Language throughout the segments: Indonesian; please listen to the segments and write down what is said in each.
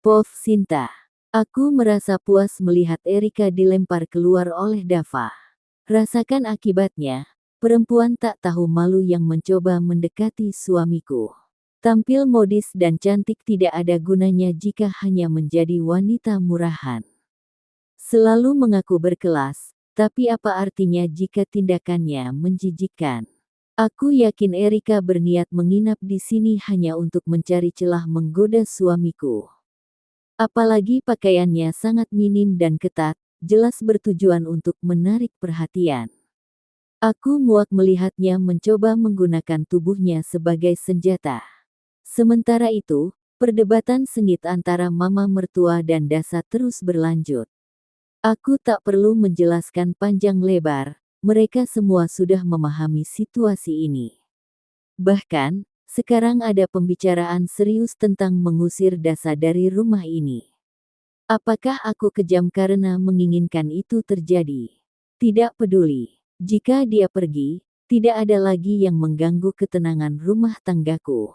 Pov Sinta. Aku merasa puas melihat Erika dilempar keluar oleh Dava. Rasakan akibatnya, perempuan tak tahu malu yang mencoba mendekati suamiku. Tampil modis dan cantik tidak ada gunanya jika hanya menjadi wanita murahan. Selalu mengaku berkelas, tapi apa artinya jika tindakannya menjijikkan? Aku yakin Erika berniat menginap di sini hanya untuk mencari celah menggoda suamiku. Apalagi pakaiannya sangat minim dan ketat, jelas bertujuan untuk menarik perhatian. Aku muak melihatnya mencoba menggunakan tubuhnya sebagai senjata. Sementara itu, perdebatan sengit antara mama mertua dan Dasa terus berlanjut. Aku tak perlu menjelaskan panjang lebar, mereka semua sudah memahami situasi ini. Bahkan, sekarang ada pembicaraan serius tentang mengusir Dasa dari rumah ini. Apakah aku kejam karena menginginkan itu terjadi? Tidak peduli. Jika dia pergi, tidak ada lagi yang mengganggu ketenangan rumah tanggaku.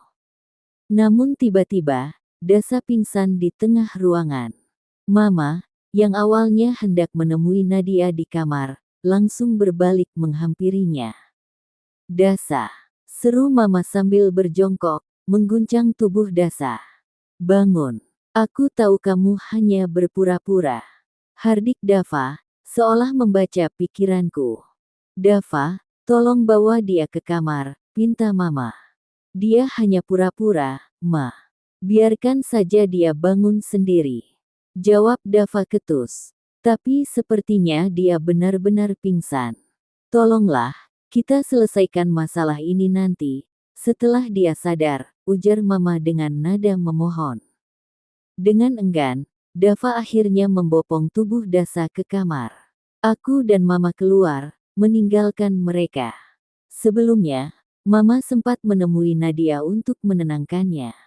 Namun tiba-tiba, Dasa pingsan di tengah ruangan. Mama, yang awalnya hendak menemui Nadia di kamar, langsung berbalik menghampirinya. Dasa, seru Mama sambil berjongkok, mengguncang tubuh Dasa. Bangun. Aku tahu kamu hanya berpura-pura. Hardik Dava, seolah membaca pikiranku. Dava, tolong bawa dia ke kamar, pinta Mama. Dia hanya pura-pura, Ma. Biarkan saja dia bangun sendiri. Jawab Dava ketus. Tapi sepertinya dia benar-benar pingsan. Tolonglah, kita selesaikan masalah ini nanti, setelah dia sadar, ujar Mama dengan nada memohon. Dengan enggan, Dava akhirnya membopong tubuh Dasa ke kamar. Aku dan Mama keluar, meninggalkan mereka. Sebelumnya, Mama sempat menemui Nadia untuk menenangkannya.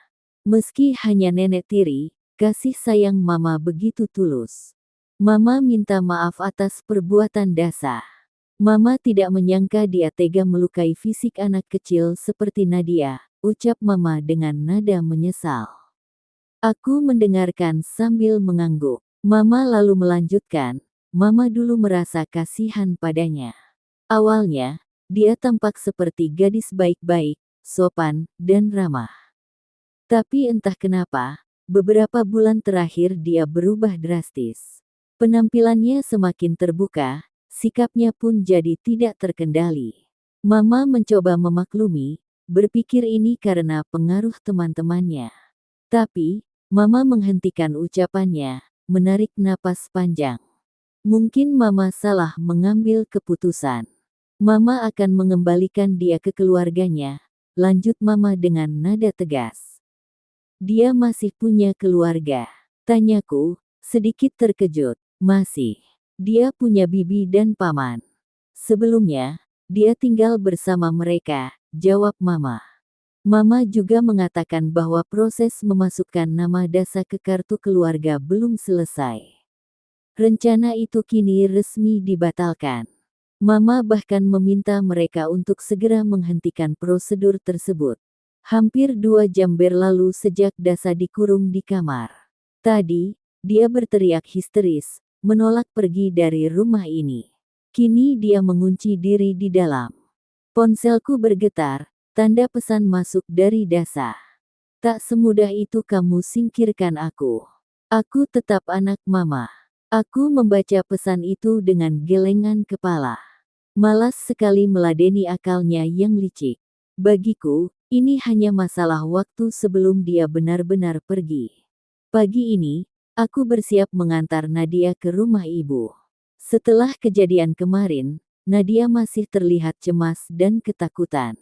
Meski hanya nenek tiri, kasih sayang Mama begitu tulus. Mama minta maaf atas perbuatan Dasa. Mama tidak menyangka dia tega melukai fisik anak kecil seperti Nadia, ucap Mama dengan nada menyesal. Aku mendengarkan sambil mengangguk. Mama lalu melanjutkan, Mama dulu merasa kasihan padanya. Awalnya, dia tampak seperti gadis baik-baik, sopan, dan ramah. Tapi entah kenapa, beberapa bulan terakhir dia berubah drastis. Penampilannya semakin terbuka, sikapnya pun jadi tidak terkendali. Mama mencoba memaklumi, berpikir ini karena pengaruh teman-temannya. Tapi, Mama menghentikan ucapannya, menarik napas panjang. Mungkin Mama salah mengambil keputusan. Mama akan mengembalikan dia ke keluarganya, lanjut Mama dengan nada tegas. Dia masih punya keluarga, tanyaku, sedikit terkejut. Masih. Dia punya bibi dan paman. Sebelumnya, dia tinggal bersama mereka, jawab Mama. Mama juga mengatakan bahwa proses memasukkan nama Dasa ke kartu keluarga belum selesai. Rencana itu kini resmi dibatalkan. Mama bahkan meminta mereka untuk segera menghentikan prosedur tersebut. Hampir 2 jam berlalu sejak Dasa dikurung di kamar. Tadi, dia berteriak histeris, menolak pergi dari rumah ini. Kini dia mengunci diri di dalam. Ponselku bergetar. Tanda pesan masuk dari Dasa. Tak semudah itu kamu singkirkan aku. Aku tetap anak Mama. Aku membaca pesan itu dengan gelengan kepala. Malas sekali meladeni akalnya yang licik. Bagiku, ini hanya masalah waktu sebelum dia benar-benar pergi. Pagi ini, aku bersiap mengantar Nadia ke rumah ibu. Setelah kejadian kemarin, Nadia masih terlihat cemas dan ketakutan.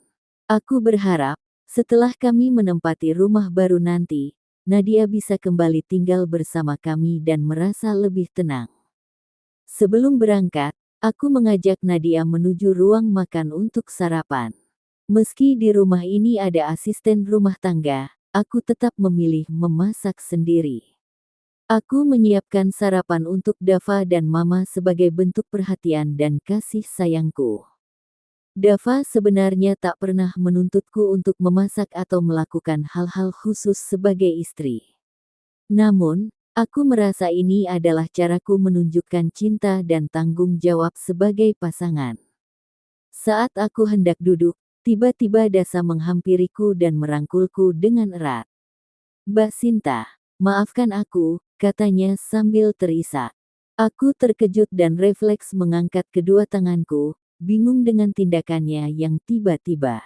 Aku berharap, setelah kami menempati rumah baru nanti, Nadia bisa kembali tinggal bersama kami dan merasa lebih tenang. Sebelum berangkat, aku mengajak Nadia menuju ruang makan untuk sarapan. Meski di rumah ini ada asisten rumah tangga, aku tetap memilih memasak sendiri. Aku menyiapkan sarapan untuk Dava dan Mama sebagai bentuk perhatian dan kasih sayangku. Dava sebenarnya tak pernah menuntutku untuk memasak atau melakukan hal-hal khusus sebagai istri. Namun, aku merasa ini adalah caraku menunjukkan cinta dan tanggung jawab sebagai pasangan. Saat aku hendak duduk, tiba-tiba Dasa menghampiriku dan merangkulku dengan erat. "Mbak Sinta, maafkan aku," katanya sambil terisak. Aku terkejut dan refleks mengangkat kedua tanganku, bingung dengan tindakannya yang tiba-tiba.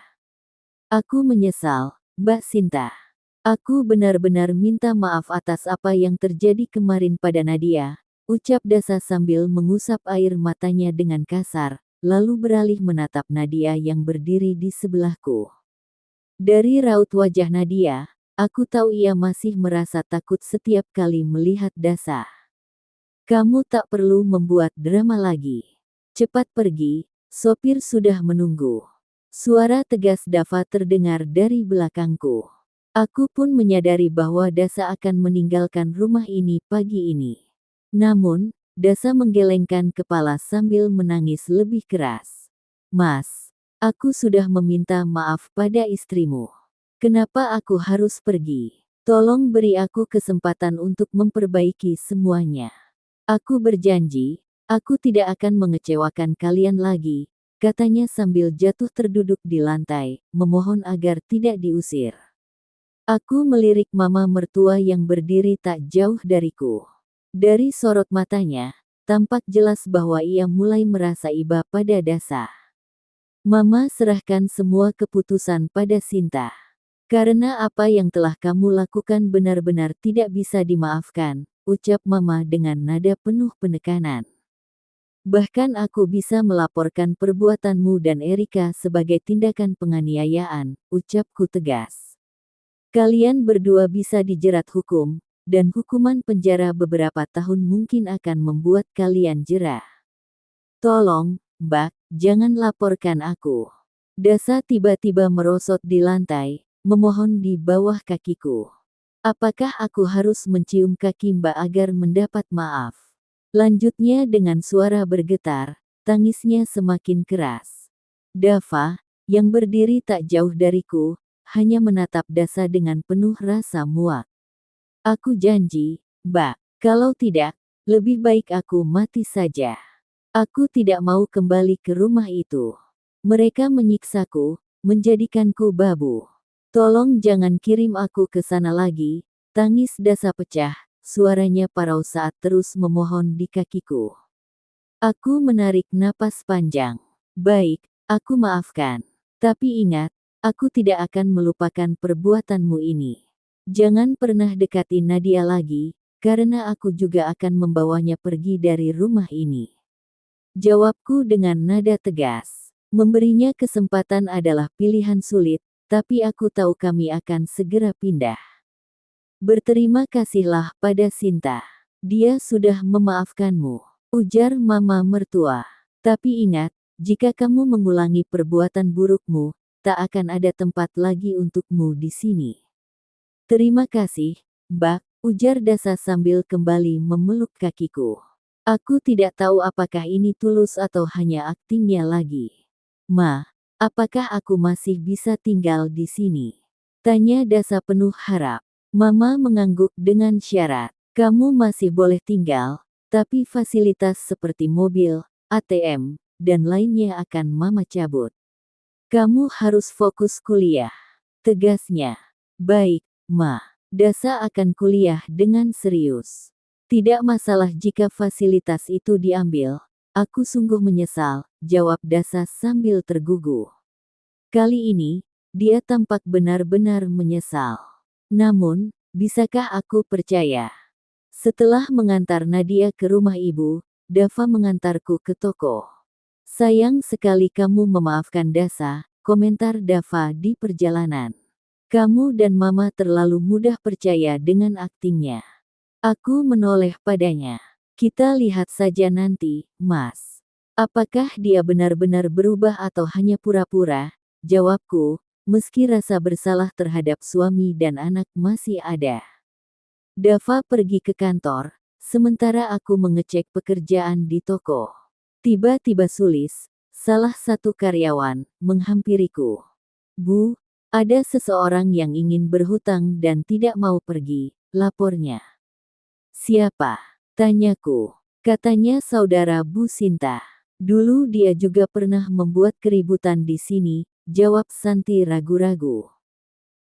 "Aku menyesal, Mbak Sinta. Aku benar-benar minta maaf atas apa yang terjadi kemarin pada Nadia," ucap Dasa sambil mengusap air matanya dengan kasar, lalu beralih menatap Nadia yang berdiri di sebelahku. Dari raut wajah Nadia, aku tahu ia masih merasa takut setiap kali melihat Dasa. "Kamu tak perlu membuat drama lagi. Cepat pergi, sopir sudah menunggu." Suara tegas Dava terdengar dari belakangku. Aku pun menyadari bahwa Dasa akan meninggalkan rumah ini pagi ini. Namun, Dasa menggelengkan kepala sambil menangis lebih keras. "Mas, aku sudah meminta maaf pada istrimu. Kenapa aku harus pergi? Tolong beri aku kesempatan untuk memperbaiki semuanya. Aku berjanji, aku tidak akan mengecewakan kalian lagi," katanya sambil jatuh terduduk di lantai, memohon agar tidak diusir. Aku melirik mama mertua yang berdiri tak jauh dariku. Dari sorot matanya, tampak jelas bahwa ia mulai merasa iba pada Dasa. "Mama serahkan semua keputusan pada Sinta. Karena apa yang telah kamu lakukan benar-benar tidak bisa dimaafkan," ucap mama dengan nada penuh penekanan. "Bahkan aku bisa melaporkan perbuatanmu dan Erika sebagai tindakan penganiayaan," ucapku tegas. "Kalian berdua bisa dijerat hukum, dan hukuman penjara beberapa tahun mungkin akan membuat kalian jera. Tolong, Mbak, jangan laporkan aku." Dasa tiba-tiba merosot di lantai, memohon di bawah kakiku. "Apakah aku harus mencium kaki Mbak agar mendapat maaf?" Lanjutnya dengan suara bergetar, tangisnya semakin keras. Dava, yang berdiri tak jauh dariku, hanya menatap Dasa dengan penuh rasa muak. "Aku janji, Mbak, kalau tidak, lebih baik aku mati saja. Aku tidak mau kembali ke rumah itu. Mereka menyiksaku, menjadikanku babu. Tolong jangan kirim aku ke sana lagi." Tangis Dasa pecah, suaranya parau saat terus memohon di kakiku. Aku menarik napas panjang. "Baik, aku maafkan. Tapi ingat, aku tidak akan melupakan perbuatanmu ini. Jangan pernah dekati Nadia lagi, karena aku juga akan membawanya pergi dari rumah ini," jawabku dengan nada tegas. Memberinya kesempatan adalah pilihan sulit, tapi aku tahu kami akan segera pindah. "Berterima kasihlah pada Sinta. Dia sudah memaafkanmu," ujar mama mertua. "Tapi ingat, jika kamu mengulangi perbuatan burukmu, tak akan ada tempat lagi untukmu di sini." "Terima kasih, Mbak," ujar Dasa sambil kembali memeluk kakiku. Aku tidak tahu apakah ini tulus atau hanya aktingnya lagi. "Ma, apakah aku masih bisa tinggal di sini?" tanya Dasa penuh harap. Mama mengangguk dengan syarat. "Kamu masih boleh tinggal, tapi fasilitas seperti mobil, ATM, dan lainnya akan Mama cabut. Kamu harus fokus kuliah," tegasnya. "Baik, Ma. Dasa akan kuliah dengan serius. Tidak masalah jika fasilitas itu diambil. Aku sungguh menyesal," jawab Dasa sambil tergugu. Kali ini, dia tampak benar-benar menyesal. "Namun, bisakah aku percaya?" Setelah mengantar Nadia ke rumah ibu, Dava mengantarku ke toko. "Sayang sekali kamu memaafkan Dasa," komentar Dava di perjalanan. "Kamu dan Mama terlalu mudah percaya dengan aktingnya." Aku menoleh padanya. "Kita lihat saja nanti, Mas. Apakah dia benar-benar berubah atau hanya pura-pura?" jawabku, meski rasa bersalah terhadap suami dan anak masih ada. Dava pergi ke kantor, sementara aku mengecek pekerjaan di toko. Tiba-tiba Sulis, salah satu karyawan, menghampiriku. "Bu, Ada seseorang yang ingin berhutang dan tidak mau pergi, lapornya. Siapa? Tanyaku. Katanya saudara Bu Sinta. Dulu dia juga pernah membuat keributan di sini, jawab Santi ragu-ragu.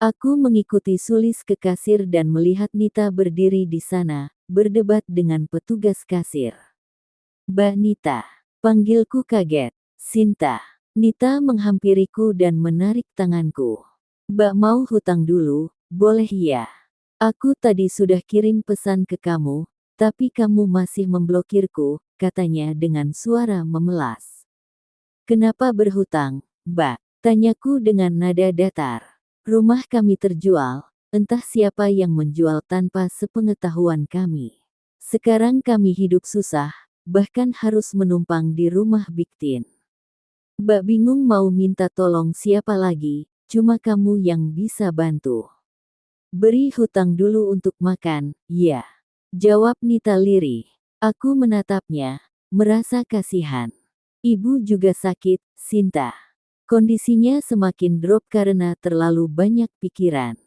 Aku mengikuti Sulis ke kasir dan melihat Nita berdiri di sana, berdebat dengan petugas kasir. Mbak Nita, panggilku kaget. Sinta. Nita menghampiriku dan menarik tanganku. Mbak mau hutang dulu, boleh ya? Aku tadi sudah kirim pesan ke kamu, tapi kamu masih memblokirku, katanya dengan suara memelas. Kenapa berhutang, Mbak? Tanyaku dengan nada datar. Rumah kami terjual, entah siapa yang menjual tanpa sepengetahuan kami. Sekarang kami hidup susah, bahkan harus menumpang di rumah Biktin. Mbak bingung mau minta tolong siapa lagi, cuma kamu yang bisa bantu. Beri hutang dulu untuk makan, ya. Jawab Nita lirih. Aku menatapnya, merasa kasihan. Ibu juga sakit, Sinta. Kondisinya semakin drop karena terlalu banyak pikiran.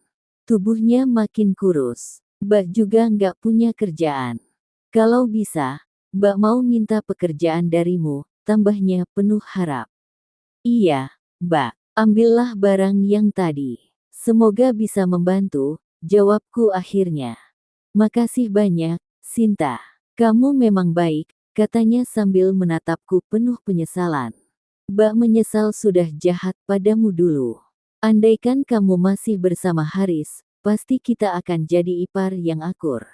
Tubuhnya makin kurus. Mbak juga nggak punya kerjaan. Kalau bisa, Mbak mau minta pekerjaan darimu, tambahnya penuh harap. Iya, Mbak. Ambillah barang yang tadi. Semoga bisa membantu, jawabku akhirnya. Makasih banyak, Sinta. Kamu memang baik, katanya sambil menatapku penuh penyesalan. Mbak menyesal sudah jahat padamu dulu. Andaikan kamu masih bersama Haris, pasti kita akan jadi ipar yang akur.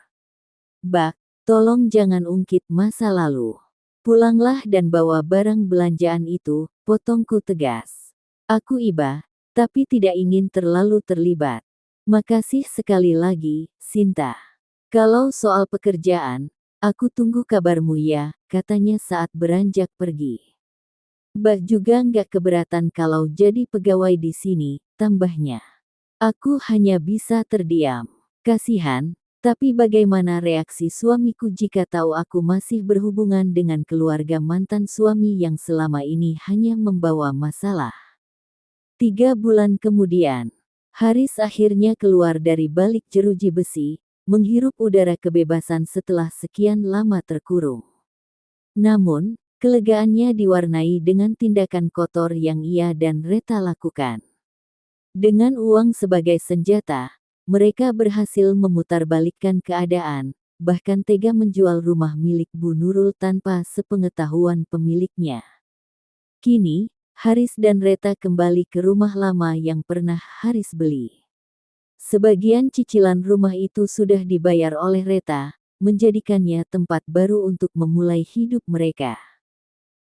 Mbak, tolong jangan ungkit masa lalu. Pulanglah dan bawa barang belanjaan itu, potongku tegas. Aku iba, tapi tidak ingin terlalu terlibat. Makasih sekali lagi, Sinta. Kalau soal pekerjaan, aku tunggu kabarmu ya, katanya saat beranjak pergi. Mbak juga nggak keberatan kalau jadi pegawai di sini, tambahnya. Aku hanya bisa terdiam. Kasihan, tapi bagaimana reaksi suamiku jika tahu aku masih berhubungan dengan keluarga mantan suami yang selama ini hanya membawa masalah. 3 bulan kemudian, Haris akhirnya keluar dari balik jeruji besi, menghirup udara kebebasan setelah sekian lama terkurung. Namun, kelegaannya diwarnai dengan tindakan kotor yang ia dan Reta lakukan. Dengan uang sebagai senjata, mereka berhasil memutarbalikkan keadaan, bahkan tega menjual rumah milik Bu Nurul tanpa sepengetahuan pemiliknya. Kini, Haris dan Reta kembali ke rumah lama yang pernah Haris beli. Sebagian cicilan rumah itu sudah dibayar oleh Reta, menjadikannya tempat baru untuk memulai hidup mereka.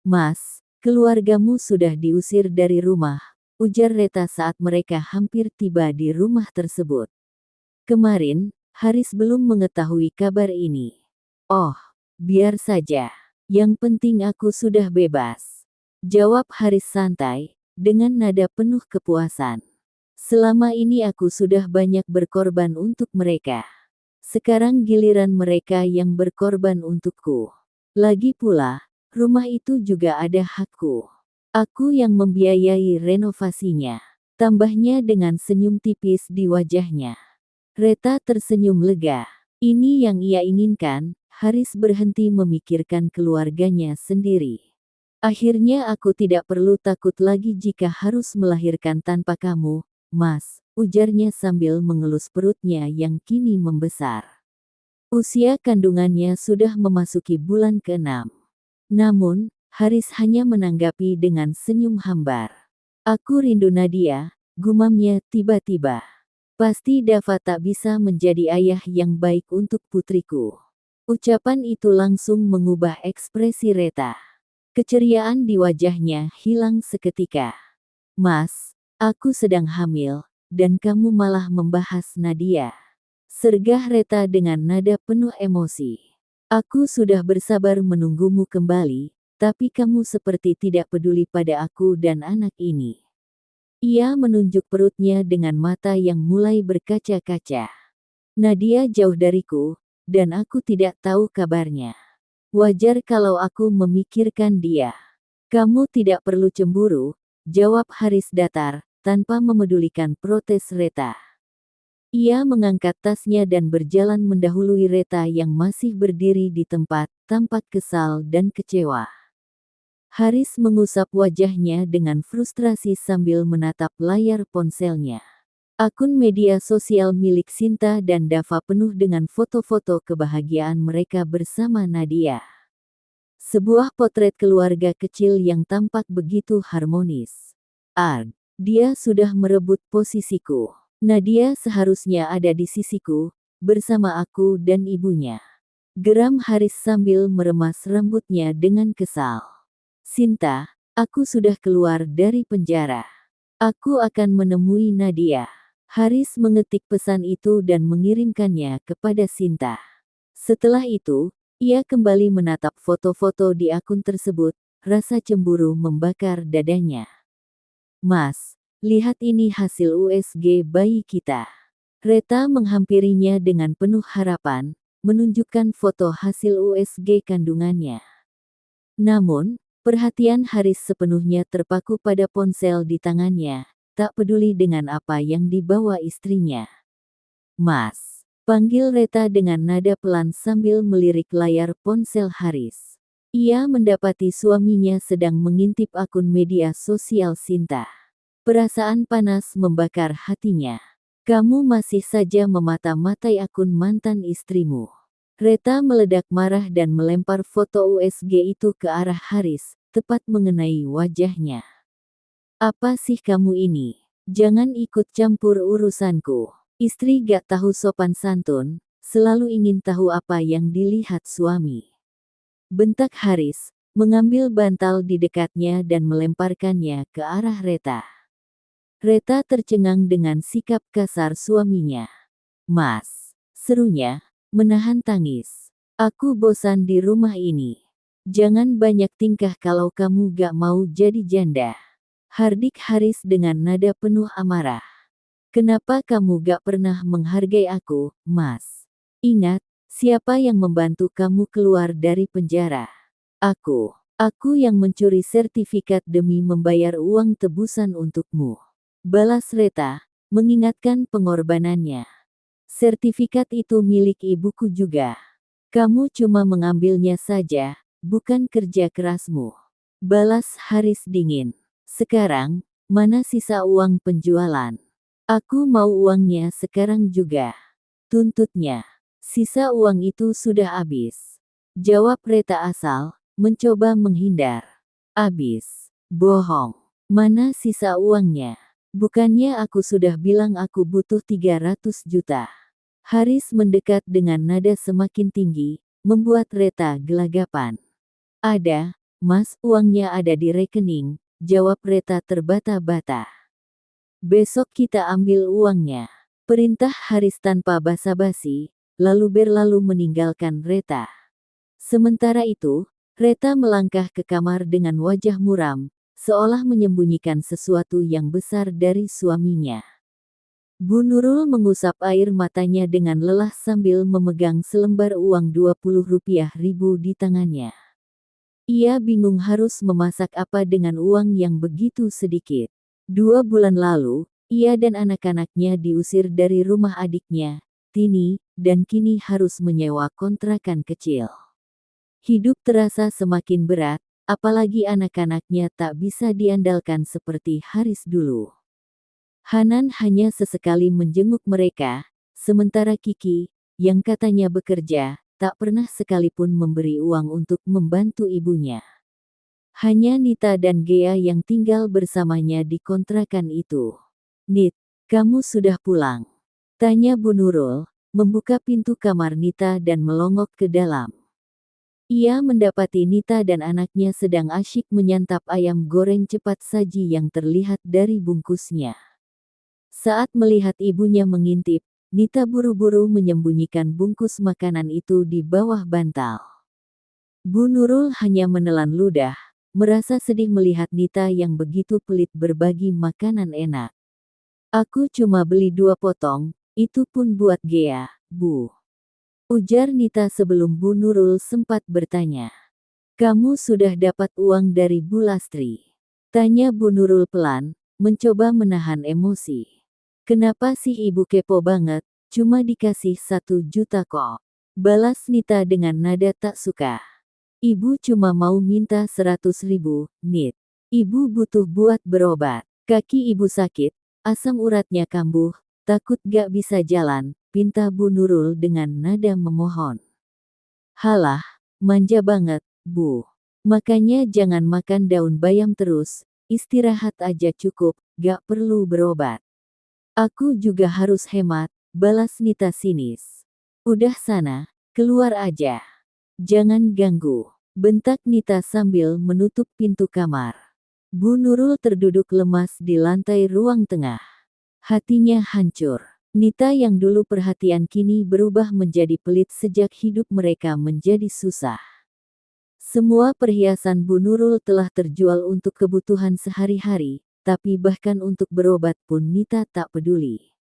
Mas, keluargamu sudah diusir dari rumah, ujar Reta saat mereka hampir tiba di rumah tersebut. Kemarin, Haris belum mengetahui kabar ini. Oh, biar saja. Yang penting aku sudah bebas. Jawab Haris santai, dengan nada penuh kepuasan. Selama ini aku sudah banyak berkorban untuk mereka. Sekarang giliran mereka yang berkorban untukku. Lagi pula, rumah itu juga ada hakku. Aku yang membiayai renovasinya. Tambahnya dengan senyum tipis di wajahnya. Reta tersenyum lega. Ini yang ia inginkan, Haris berhenti memikirkan keluarganya sendiri. Akhirnya aku tidak perlu takut lagi jika harus melahirkan tanpa kamu, Mas, ujarnya sambil mengelus perutnya yang kini membesar. Usia kandungannya sudah memasuki bulan ke-6. Namun, Haris hanya menanggapi dengan senyum hambar. Aku rindu Nadia, gumamnya tiba-tiba. Pasti Dava tak bisa menjadi ayah yang baik untuk putriku. Ucapan itu langsung mengubah ekspresi Reta. Keceriaan di wajahnya hilang seketika. Mas, aku sedang hamil, dan kamu malah membahas Nadia. Sergah Reta dengan nada penuh emosi. Aku sudah bersabar menunggumu kembali, tapi kamu seperti tidak peduli pada aku dan anak ini. Ia menunjuk perutnya dengan mata yang mulai berkaca-kaca. Nadia jauh dariku, dan aku tidak tahu kabarnya. Wajar kalau aku memikirkan dia. Kamu tidak perlu cemburu, jawab Haris datar, tanpa memedulikan protes Reta. Ia mengangkat tasnya dan berjalan mendahului Reta yang masih berdiri di tempat, tampak kesal dan kecewa. Haris mengusap wajahnya dengan frustrasi sambil menatap layar ponselnya. Akun media sosial milik Sinta dan Dava penuh dengan foto-foto kebahagiaan mereka bersama Nadia. Sebuah potret keluarga kecil yang tampak begitu harmonis. Arg, dia sudah merebut posisiku. Nadia seharusnya ada di sisiku, bersama aku dan ibunya. Geram Haris sambil meremas rambutnya dengan kesal. Sinta, aku sudah keluar dari penjara. Aku akan menemui Nadia. Haris mengetik pesan itu dan mengirimkannya kepada Sinta. Setelah itu, ia kembali menatap foto-foto di akun tersebut, rasa cemburu membakar dadanya. Mas, lihat ini hasil USG bayi kita. Reta menghampirinya dengan penuh harapan, menunjukkan foto hasil USG kandungannya. Namun, perhatian Haris sepenuhnya terpaku pada ponsel di tangannya, tak peduli dengan apa yang dibawa istrinya. Mas, panggil Reta dengan nada pelan sambil melirik layar ponsel Haris. Ia mendapati suaminya sedang mengintip akun media sosial Sinta. Perasaan panas membakar hatinya. Kamu masih saja memata-matai akun mantan istrimu. Reta meledak marah dan melempar foto USG itu ke arah Haris, tepat mengenai wajahnya. Apa sih kamu ini? Jangan ikut campur urusanku. Istri gak tahu sopan santun, selalu ingin tahu apa yang dilihat suami. Bentak Haris, mengambil bantal di dekatnya dan melemparkannya ke arah Reta. Reta tercengang dengan sikap kasar suaminya. Mas, serunya, menahan tangis. Aku bosan di rumah ini. Jangan banyak tingkah kalau kamu gak mau jadi janda. Hardik Haris dengan nada penuh amarah. Kenapa kamu gak pernah menghargai aku, Mas? Ingat, siapa yang membantu kamu keluar dari penjara? Aku. Aku yang mencuri sertifikat demi membayar uang tebusan untukmu. Balas Reta, mengingatkan pengorbanannya. Sertifikat itu milik ibuku juga. Kamu cuma mengambilnya saja, bukan kerja kerasmu. Balas Haris dingin. Sekarang, mana sisa uang penjualan? Aku mau uangnya sekarang juga. Tuntutnya. Sisa uang itu sudah habis. Jawab Reta asal, mencoba menghindar. Habis. Bohong. Mana sisa uangnya? Bukannya aku sudah bilang aku butuh 300 juta. Haris mendekat dengan nada semakin tinggi, membuat Reta gelagapan. Ada, Mas, uangnya ada di rekening, jawab Reta terbata-bata. Besok kita ambil uangnya. Perintah Haris tanpa basa-basi, lalu berlalu meninggalkan Reta. Sementara itu, Reta melangkah ke kamar dengan wajah muram, seolah menyembunyikan sesuatu yang besar dari suaminya. Bu Nurul mengusap air matanya dengan lelah sambil memegang selembar uang Rp20.000 di tangannya. Ia bingung harus memasak apa dengan uang yang begitu sedikit. 2 bulan lalu, ia dan anak-anaknya diusir dari rumah adiknya, Tini, dan kini harus menyewa kontrakan kecil. Hidup terasa semakin berat, apalagi anak-anaknya tak bisa diandalkan seperti Haris dulu. Hanan hanya sesekali menjenguk mereka, sementara Kiki, yang katanya bekerja, tak pernah sekalipun memberi uang untuk membantu ibunya. Hanya Nita dan Gea yang tinggal bersamanya di kontrakan itu. Nit, kamu sudah pulang? Tanya Bu Nurul, membuka pintu kamar Nita dan melongok ke dalam. Ia mendapati Nita dan anaknya sedang asyik menyantap ayam goreng cepat saji yang terlihat dari bungkusnya. Saat melihat ibunya mengintip, Nita buru-buru menyembunyikan bungkus makanan itu di bawah bantal. Bu Nurul hanya menelan ludah, merasa sedih melihat Nita yang begitu pelit berbagi makanan enak. Aku cuma beli 2 potong, itu pun buat Gea, Bu. Ujar Nita sebelum Bu Nurul sempat bertanya. Kamu sudah dapat uang dari Bu Lastri? Tanya Bu Nurul pelan, mencoba menahan emosi. Kenapa sih ibu kepo banget? Cuma dikasih 1 juta kok. Balas Nita dengan nada tak suka. Ibu cuma mau minta 100 ribu, Nit. Ibu butuh buat berobat. Kaki ibu sakit, asam uratnya kambuh, takut gak bisa jalan, pinta Bu Nurul dengan nada memohon. Halah, manja banget, Bu. Makanya jangan makan daun bayam terus, istirahat aja cukup, gak perlu berobat. Aku juga harus hemat, balas Nita sinis. Udah sana, keluar aja. Jangan ganggu, bentak Nita sambil menutup pintu kamar. Bu Nurul terduduk lemas di lantai ruang tengah. Hatinya hancur. Nita yang dulu perhatian kini berubah menjadi pelit sejak hidup mereka menjadi susah. Semua perhiasan Bu Nurul telah terjual untuk kebutuhan sehari-hari, tapi bahkan untuk berobat pun Nita tak peduli.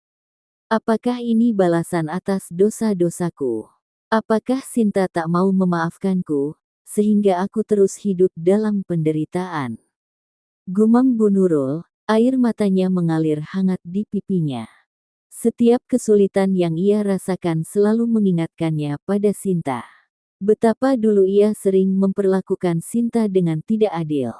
Apakah ini balasan atas dosa-dosaku? Apakah Sinta tak mau memaafkanku, sehingga aku terus hidup dalam penderitaan? Gumam Bu Nurul, air matanya mengalir hangat di pipinya. Setiap kesulitan yang ia rasakan selalu mengingatkannya pada Sinta. Betapa dulu ia sering memperlakukan Sinta dengan tidak adil.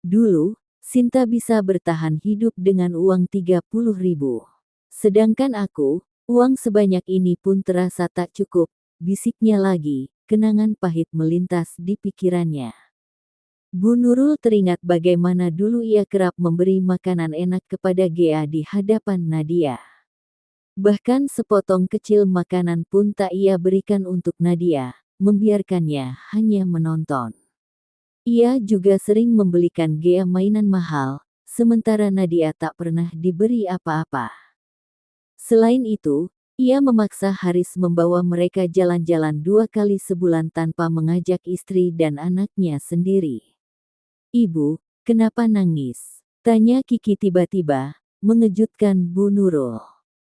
Dulu, Sinta bisa bertahan hidup dengan uang 30 ribu. Sedangkan aku, uang sebanyak ini pun terasa tak cukup. Bisiknya lagi, kenangan pahit melintas di pikirannya. Bu Nurul teringat bagaimana dulu ia kerap memberi makanan enak kepada Gea di hadapan Nadia. Bahkan sepotong kecil makanan pun tak ia berikan untuk Nadia, membiarkannya hanya menonton. Ia juga sering membelikan Gea mainan mahal, sementara Nadia tak pernah diberi apa-apa. Selain itu, ia memaksa Haris membawa mereka jalan-jalan 2 kali sebulan tanpa mengajak istri dan anaknya sendiri. Ibu, kenapa nangis? Tanya Kiki tiba-tiba, mengejutkan Bu Nurul.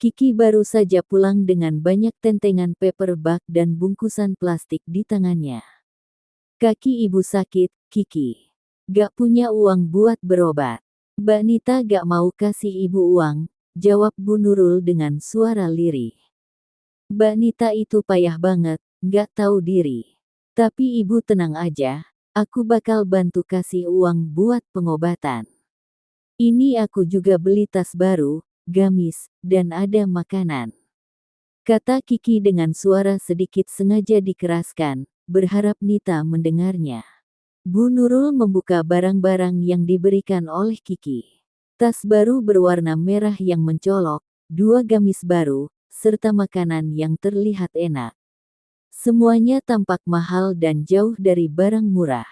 Kiki baru saja pulang dengan banyak tentengan paper bag dan bungkusan plastik di tangannya. Kaki ibu sakit, Kiki. Gak punya uang buat berobat. Mbak Nita gak mau kasih ibu uang, jawab Bu Nurul dengan suara lirih. Mbak Nita itu payah banget, gak tahu diri. Tapi ibu tenang aja, aku bakal bantu kasih uang buat pengobatan. Ini aku juga beli tas baru, gamis, dan ada makanan. Kata Kiki dengan suara sedikit sengaja dikeraskan, berharap Nita mendengarnya. Bu Nurul membuka barang-barang yang diberikan oleh Kiki. Tas baru berwarna merah yang mencolok, 2 gamis baru, serta makanan yang terlihat enak. Semuanya tampak mahal dan jauh dari barang murah.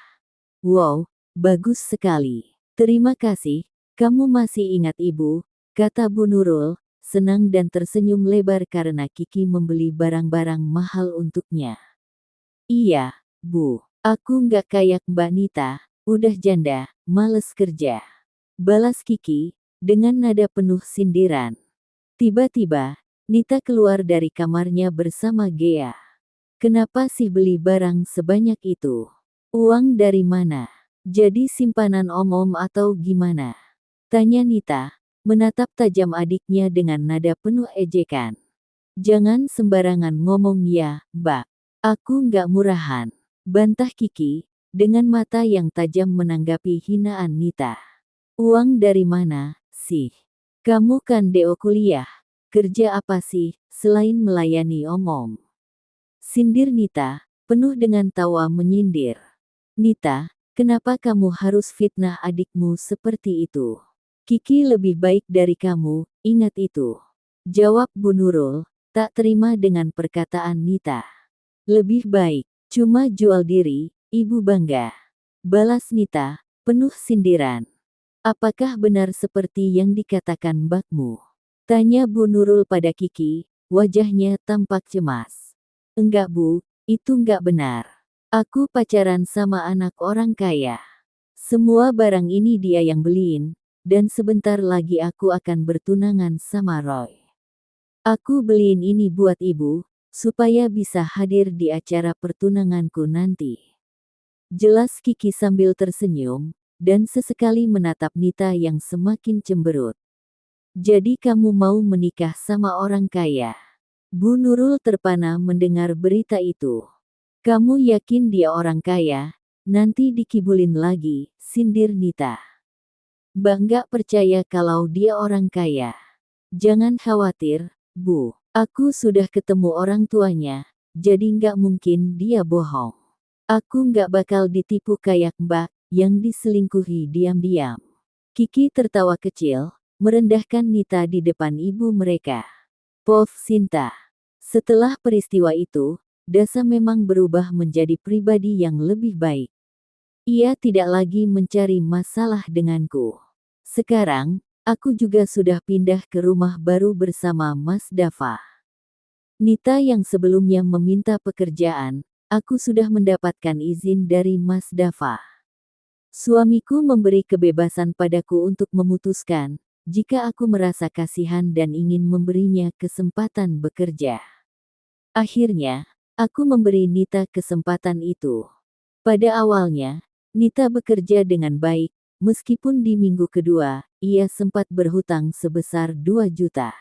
Wow, bagus sekali. Terima kasih, kamu masih ingat ibu, kata Bu Nurul, senang dan tersenyum lebar karena Kiki membeli barang-barang mahal untuknya. Iya, Bu, aku nggak kayak Mbak Nita, udah janda, males kerja. Balas Kiki, dengan nada penuh sindiran. Tiba-tiba, Nita keluar dari kamarnya bersama Gea. Kenapa sih beli barang sebanyak itu? Uang dari mana? Jadi simpanan om-om atau gimana? Tanya Nita, menatap tajam adiknya dengan nada penuh ejekan. Jangan sembarangan ngomong ya, Mbak. Aku nggak murahan. Bantah Kiki, dengan mata yang tajam menanggapi hinaan Nita. Uang dari mana, sih? Kamu kan DO kuliah. Kerja apa sih, selain melayani om-om? Sindir Nita, penuh dengan tawa menyindir. Nita, kenapa kamu harus fitnah adikmu seperti itu? Kiki lebih baik dari kamu, ingat itu. Jawab Bu Nurul, tak terima dengan perkataan Nita. Lebih baik, cuma jual diri, ibu bangga. Balas Nita, penuh sindiran. Apakah benar seperti yang dikatakan mbakmu? Tanya Bu Nurul pada Kiki, wajahnya tampak cemas. Enggak Bu, itu enggak benar. Aku pacaran sama anak orang kaya. Semua barang ini dia yang beliin, dan sebentar lagi aku akan bertunangan sama Roy. Aku beliin ini buat ibu, supaya bisa hadir di acara pertunanganku nanti. Jelas Kiki sambil tersenyum, dan sesekali menatap Nita yang semakin cemberut. Jadi kamu mau menikah sama orang kaya? Bu Nurul terpana mendengar berita itu. Kamu yakin dia orang kaya? Nanti dikibulin lagi, sindir Nita. Mbak nggak percaya kalau dia orang kaya. Jangan khawatir, Bu. Aku sudah ketemu orang tuanya, jadi nggak mungkin dia bohong. Aku nggak bakal ditipu kayak Mbak, yang diselingkuhi diam-diam. Kiki tertawa kecil, merendahkan Nita di depan ibu mereka. Pov Sinta. Setelah peristiwa itu, Dasa memang berubah menjadi pribadi yang lebih baik. Ia tidak lagi mencari masalah denganku. Sekarang, aku juga sudah pindah ke rumah baru bersama Mas Dava. Nita yang sebelumnya meminta pekerjaan, aku sudah mendapatkan izin dari Mas Dava. Suamiku memberi kebebasan padaku untuk memutuskan, jika aku merasa kasihan dan ingin memberinya kesempatan bekerja. Akhirnya, aku memberi Nita kesempatan itu. Pada awalnya, Nita bekerja dengan baik, meskipun di minggu kedua, ia sempat berhutang sebesar 2 juta.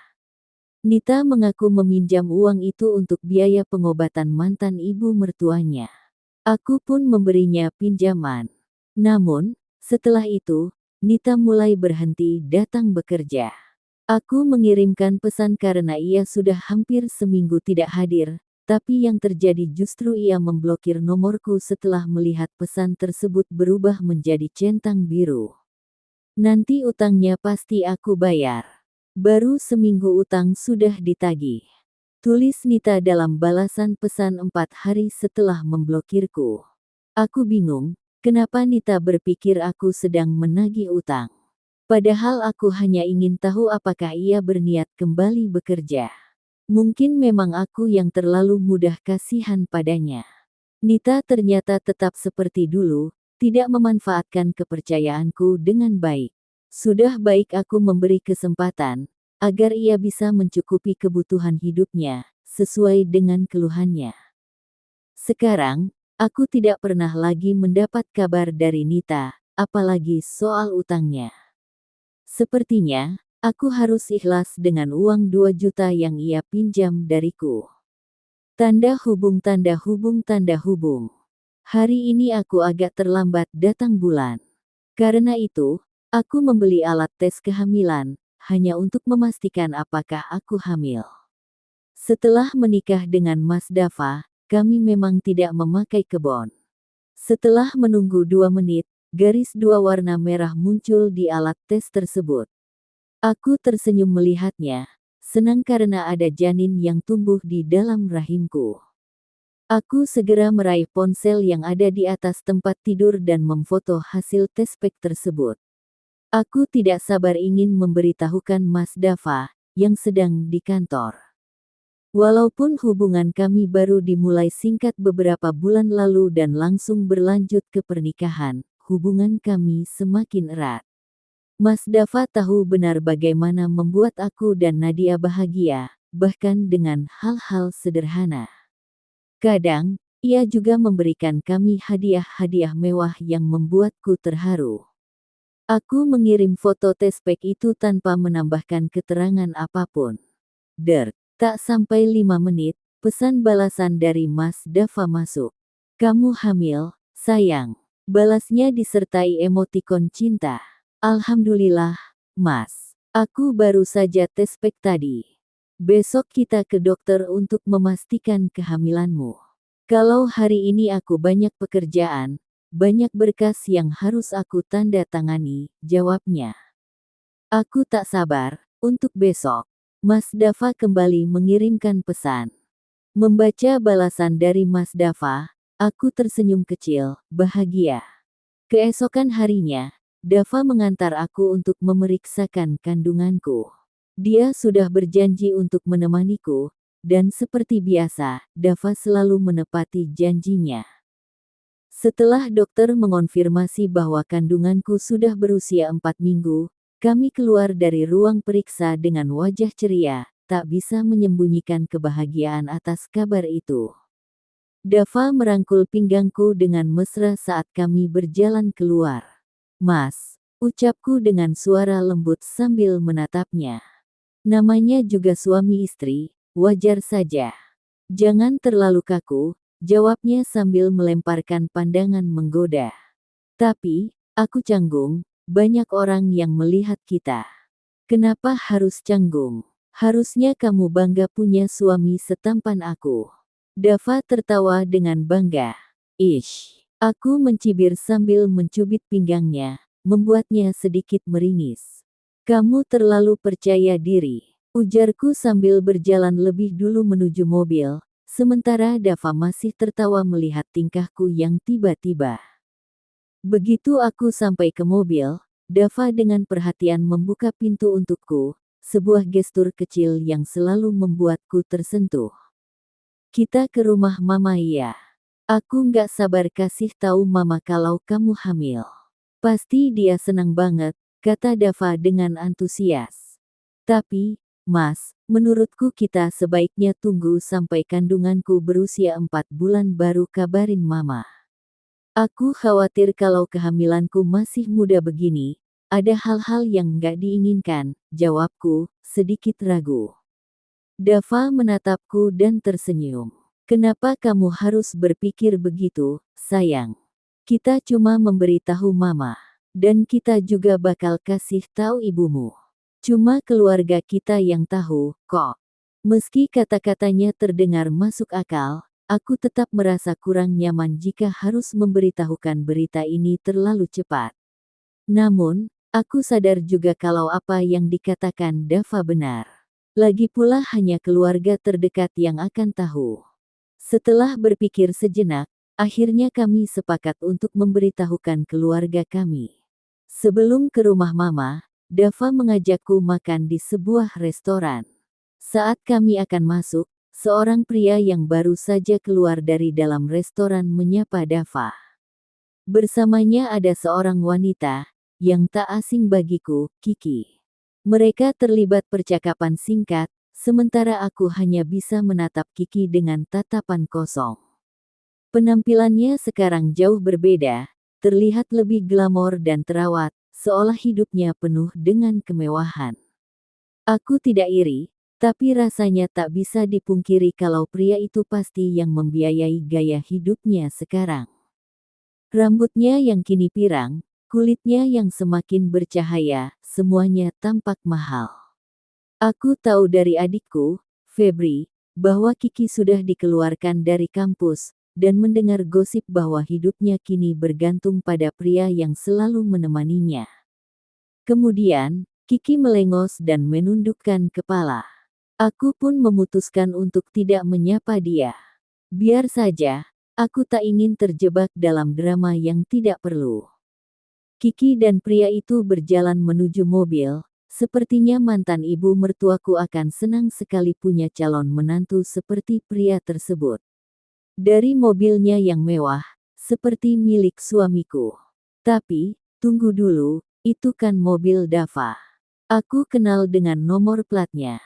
Nita mengaku meminjam uang itu untuk biaya pengobatan mantan ibu mertuanya. Aku pun memberinya pinjaman. Namun, setelah itu, Nita mulai berhenti datang bekerja. Aku mengirimkan pesan karena ia sudah hampir seminggu tidak hadir, tapi yang terjadi justru ia memblokir nomorku setelah melihat pesan tersebut berubah menjadi centang biru. Nanti utangnya pasti aku bayar. Baru seminggu utang sudah ditagih. Tulis Nita dalam balasan pesan 4 hari setelah memblokirku. Aku bingung, kenapa Nita berpikir aku sedang menagih utang. Padahal aku hanya ingin tahu apakah ia berniat kembali bekerja. Mungkin memang aku yang terlalu mudah kasihan padanya. Nita ternyata tetap seperti dulu, tidak memanfaatkan kepercayaanku dengan baik. Sudah baik aku memberi kesempatan, agar ia bisa mencukupi kebutuhan hidupnya, sesuai dengan keluhannya. Sekarang, aku tidak pernah lagi mendapat kabar dari Nita, apalagi soal utangnya. Sepertinya, aku harus ikhlas dengan uang 2 juta yang ia pinjam dariku. Tanda hubung tanda hubung tanda hubung. Hari ini aku agak terlambat datang bulan. Karena itu, aku membeli alat tes kehamilan, hanya untuk memastikan apakah aku hamil. Setelah menikah dengan Mas Dava, kami memang tidak memakai kebon. Setelah menunggu 2 menit, garis 2 warna merah muncul di alat tes tersebut. Aku tersenyum melihatnya, senang karena ada janin yang tumbuh di dalam rahimku. Aku segera meraih ponsel yang ada di atas tempat tidur dan memfoto hasil tes pack tersebut. Aku tidak sabar ingin memberitahukan Mas Dava, yang sedang di kantor. Walaupun hubungan kami baru dimulai singkat beberapa bulan lalu dan langsung berlanjut ke pernikahan, hubungan kami semakin erat. Mas Dava tahu benar bagaimana membuat aku dan Nadia bahagia, bahkan dengan hal-hal sederhana. Kadang, ia juga memberikan kami hadiah-hadiah mewah yang membuatku terharu. Aku mengirim foto tes pack itu tanpa menambahkan keterangan apapun. Tak sampai 5 menit, pesan balasan dari Mas Dava masuk. Kamu hamil, sayang. Balasnya disertai emotikon cinta. Alhamdulillah, Mas. Aku baru saja tes pack tadi. Besok kita ke dokter untuk memastikan kehamilanmu. Kalau hari ini aku banyak pekerjaan, banyak berkas yang harus aku tanda tangani, jawabnya. Aku tak sabar untuk besok. Mas Dava kembali mengirimkan pesan. Membaca balasan dari Mas Dava, aku tersenyum kecil, bahagia. Keesokan harinya, Dava mengantar aku untuk memeriksakan kandunganku. Dia sudah berjanji untuk menemaniku, dan seperti biasa, Dava selalu menepati janjinya. Setelah dokter mengonfirmasi bahwa kandunganku sudah berusia 4 minggu, kami keluar dari ruang periksa dengan wajah ceria, tak bisa menyembunyikan kebahagiaan atas kabar itu. Dava merangkul pinggangku dengan mesra saat kami berjalan keluar. Mas, ucapku dengan suara lembut sambil menatapnya. Namanya juga suami istri, wajar saja. Jangan terlalu kaku, jawabnya sambil melemparkan pandangan menggoda. Tapi, aku canggung, banyak orang yang melihat kita. Kenapa harus canggung? Harusnya kamu bangga punya suami setampan aku. Dava tertawa dengan bangga. Ish. Aku mencibir sambil mencubit pinggangnya, membuatnya sedikit meringis. Kamu terlalu percaya diri, ujarku sambil berjalan lebih dulu menuju mobil, sementara Dava masih tertawa melihat tingkahku yang tiba-tiba. Begitu aku sampai ke mobil, Dava dengan perhatian membuka pintu untukku, sebuah gestur kecil yang selalu membuatku tersentuh. Kita ke rumah mama ya. Aku nggak sabar kasih tahu mama kalau kamu hamil. Pasti dia senang banget, kata Dava dengan antusias. Tapi, Mas, menurutku kita sebaiknya tunggu sampai kandunganku berusia 4 bulan baru kabarin mama. Aku khawatir kalau kehamilanku masih muda begini, ada hal-hal yang nggak diinginkan, jawabku, sedikit ragu. Dava menatapku dan tersenyum. Kenapa kamu harus berpikir begitu, sayang? Kita cuma memberitahu mama. Dan kita juga bakal kasih tahu ibumu. Cuma keluarga kita yang tahu, kok. Meski kata-katanya terdengar masuk akal, aku tetap merasa kurang nyaman jika harus memberitahukan berita ini terlalu cepat. Namun, aku sadar juga kalau apa yang dikatakan Dava benar. Lagi pula hanya keluarga terdekat yang akan tahu. Setelah berpikir sejenak, akhirnya kami sepakat untuk memberitahukan keluarga kami. Sebelum ke rumah mama, Dava mengajakku makan di sebuah restoran. Saat kami akan masuk, seorang pria yang baru saja keluar dari dalam restoran menyapa Dava. Bersamanya ada seorang wanita, yang tak asing bagiku, Kiki. Mereka terlibat percakapan singkat, sementara aku hanya bisa menatap Kiki dengan tatapan kosong. Penampilannya sekarang jauh berbeda, terlihat lebih glamor dan terawat, seolah hidupnya penuh dengan kemewahan. Aku tidak iri, tapi rasanya tak bisa dipungkiri kalau pria itu pasti yang membiayai gaya hidupnya sekarang. Rambutnya yang kini pirang, kulitnya yang semakin bercahaya, semuanya tampak mahal. Aku tahu dari adikku, Febri, bahwa Kiki sudah dikeluarkan dari kampus, dan mendengar gosip bahwa hidupnya kini bergantung pada pria yang selalu menemaninya. Kemudian, Kiki melengos dan menundukkan kepala. Aku pun memutuskan untuk tidak menyapa dia. Biar saja, aku tak ingin terjebak dalam drama yang tidak perlu. Kiki dan pria itu berjalan menuju mobil. Sepertinya mantan ibu mertuaku akan senang sekali punya calon menantu seperti pria tersebut. Dari mobilnya yang mewah, seperti milik suamiku. Tapi, tunggu dulu, itu kan mobil Dava. Aku kenal dengan nomor platnya.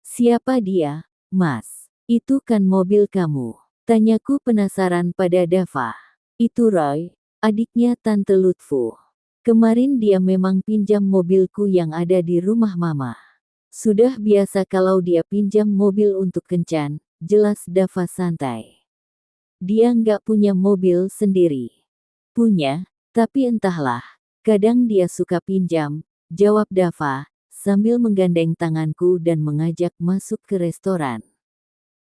Siapa dia, Mas? Itu kan mobil kamu. Tanyaku penasaran pada Dava. Itu Roy, adiknya Tante Lutfu. Kemarin dia memang pinjam mobilku yang ada di rumah mama. Sudah biasa kalau dia pinjam mobil untuk kencan, jelas Dava santai. Dia nggak punya mobil sendiri. Punya, tapi entahlah, kadang dia suka pinjam, jawab Dava, sambil menggandeng tanganku dan mengajak masuk ke restoran.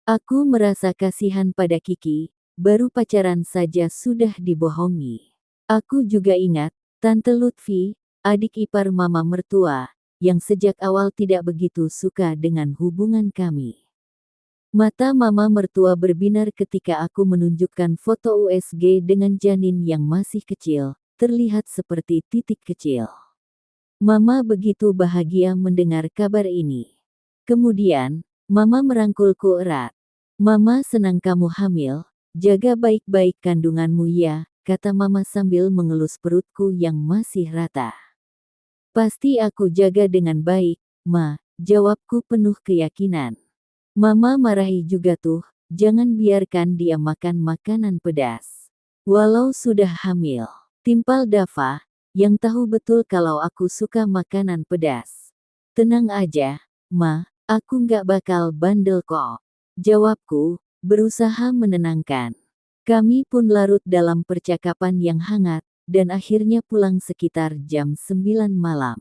Aku merasa kasihan pada Kiki, baru pacaran saja sudah dibohongi. Aku juga ingat, Tante Lutfi, adik ipar mama mertua, yang sejak awal tidak begitu suka dengan hubungan kami. Mata mama mertua berbinar ketika aku menunjukkan foto USG dengan janin yang masih kecil, terlihat seperti titik kecil. Mama begitu bahagia mendengar kabar ini. Kemudian, mama merangkulku erat. Mama senang kamu hamil, jaga baik-baik kandunganmu ya, kata mama sambil mengelus perutku yang masih rata. Pasti aku jaga dengan baik, Ma, jawabku penuh keyakinan. Mama marahi juga tuh, jangan biarkan dia makan makanan pedas. Walau sudah hamil, timpal Dava, yang tahu betul kalau aku suka makanan pedas. Tenang aja, Ma, aku nggak bakal bandel kok. Jawabku, berusaha menenangkan. Kami pun larut dalam percakapan yang hangat, dan akhirnya pulang sekitar jam 9 malam.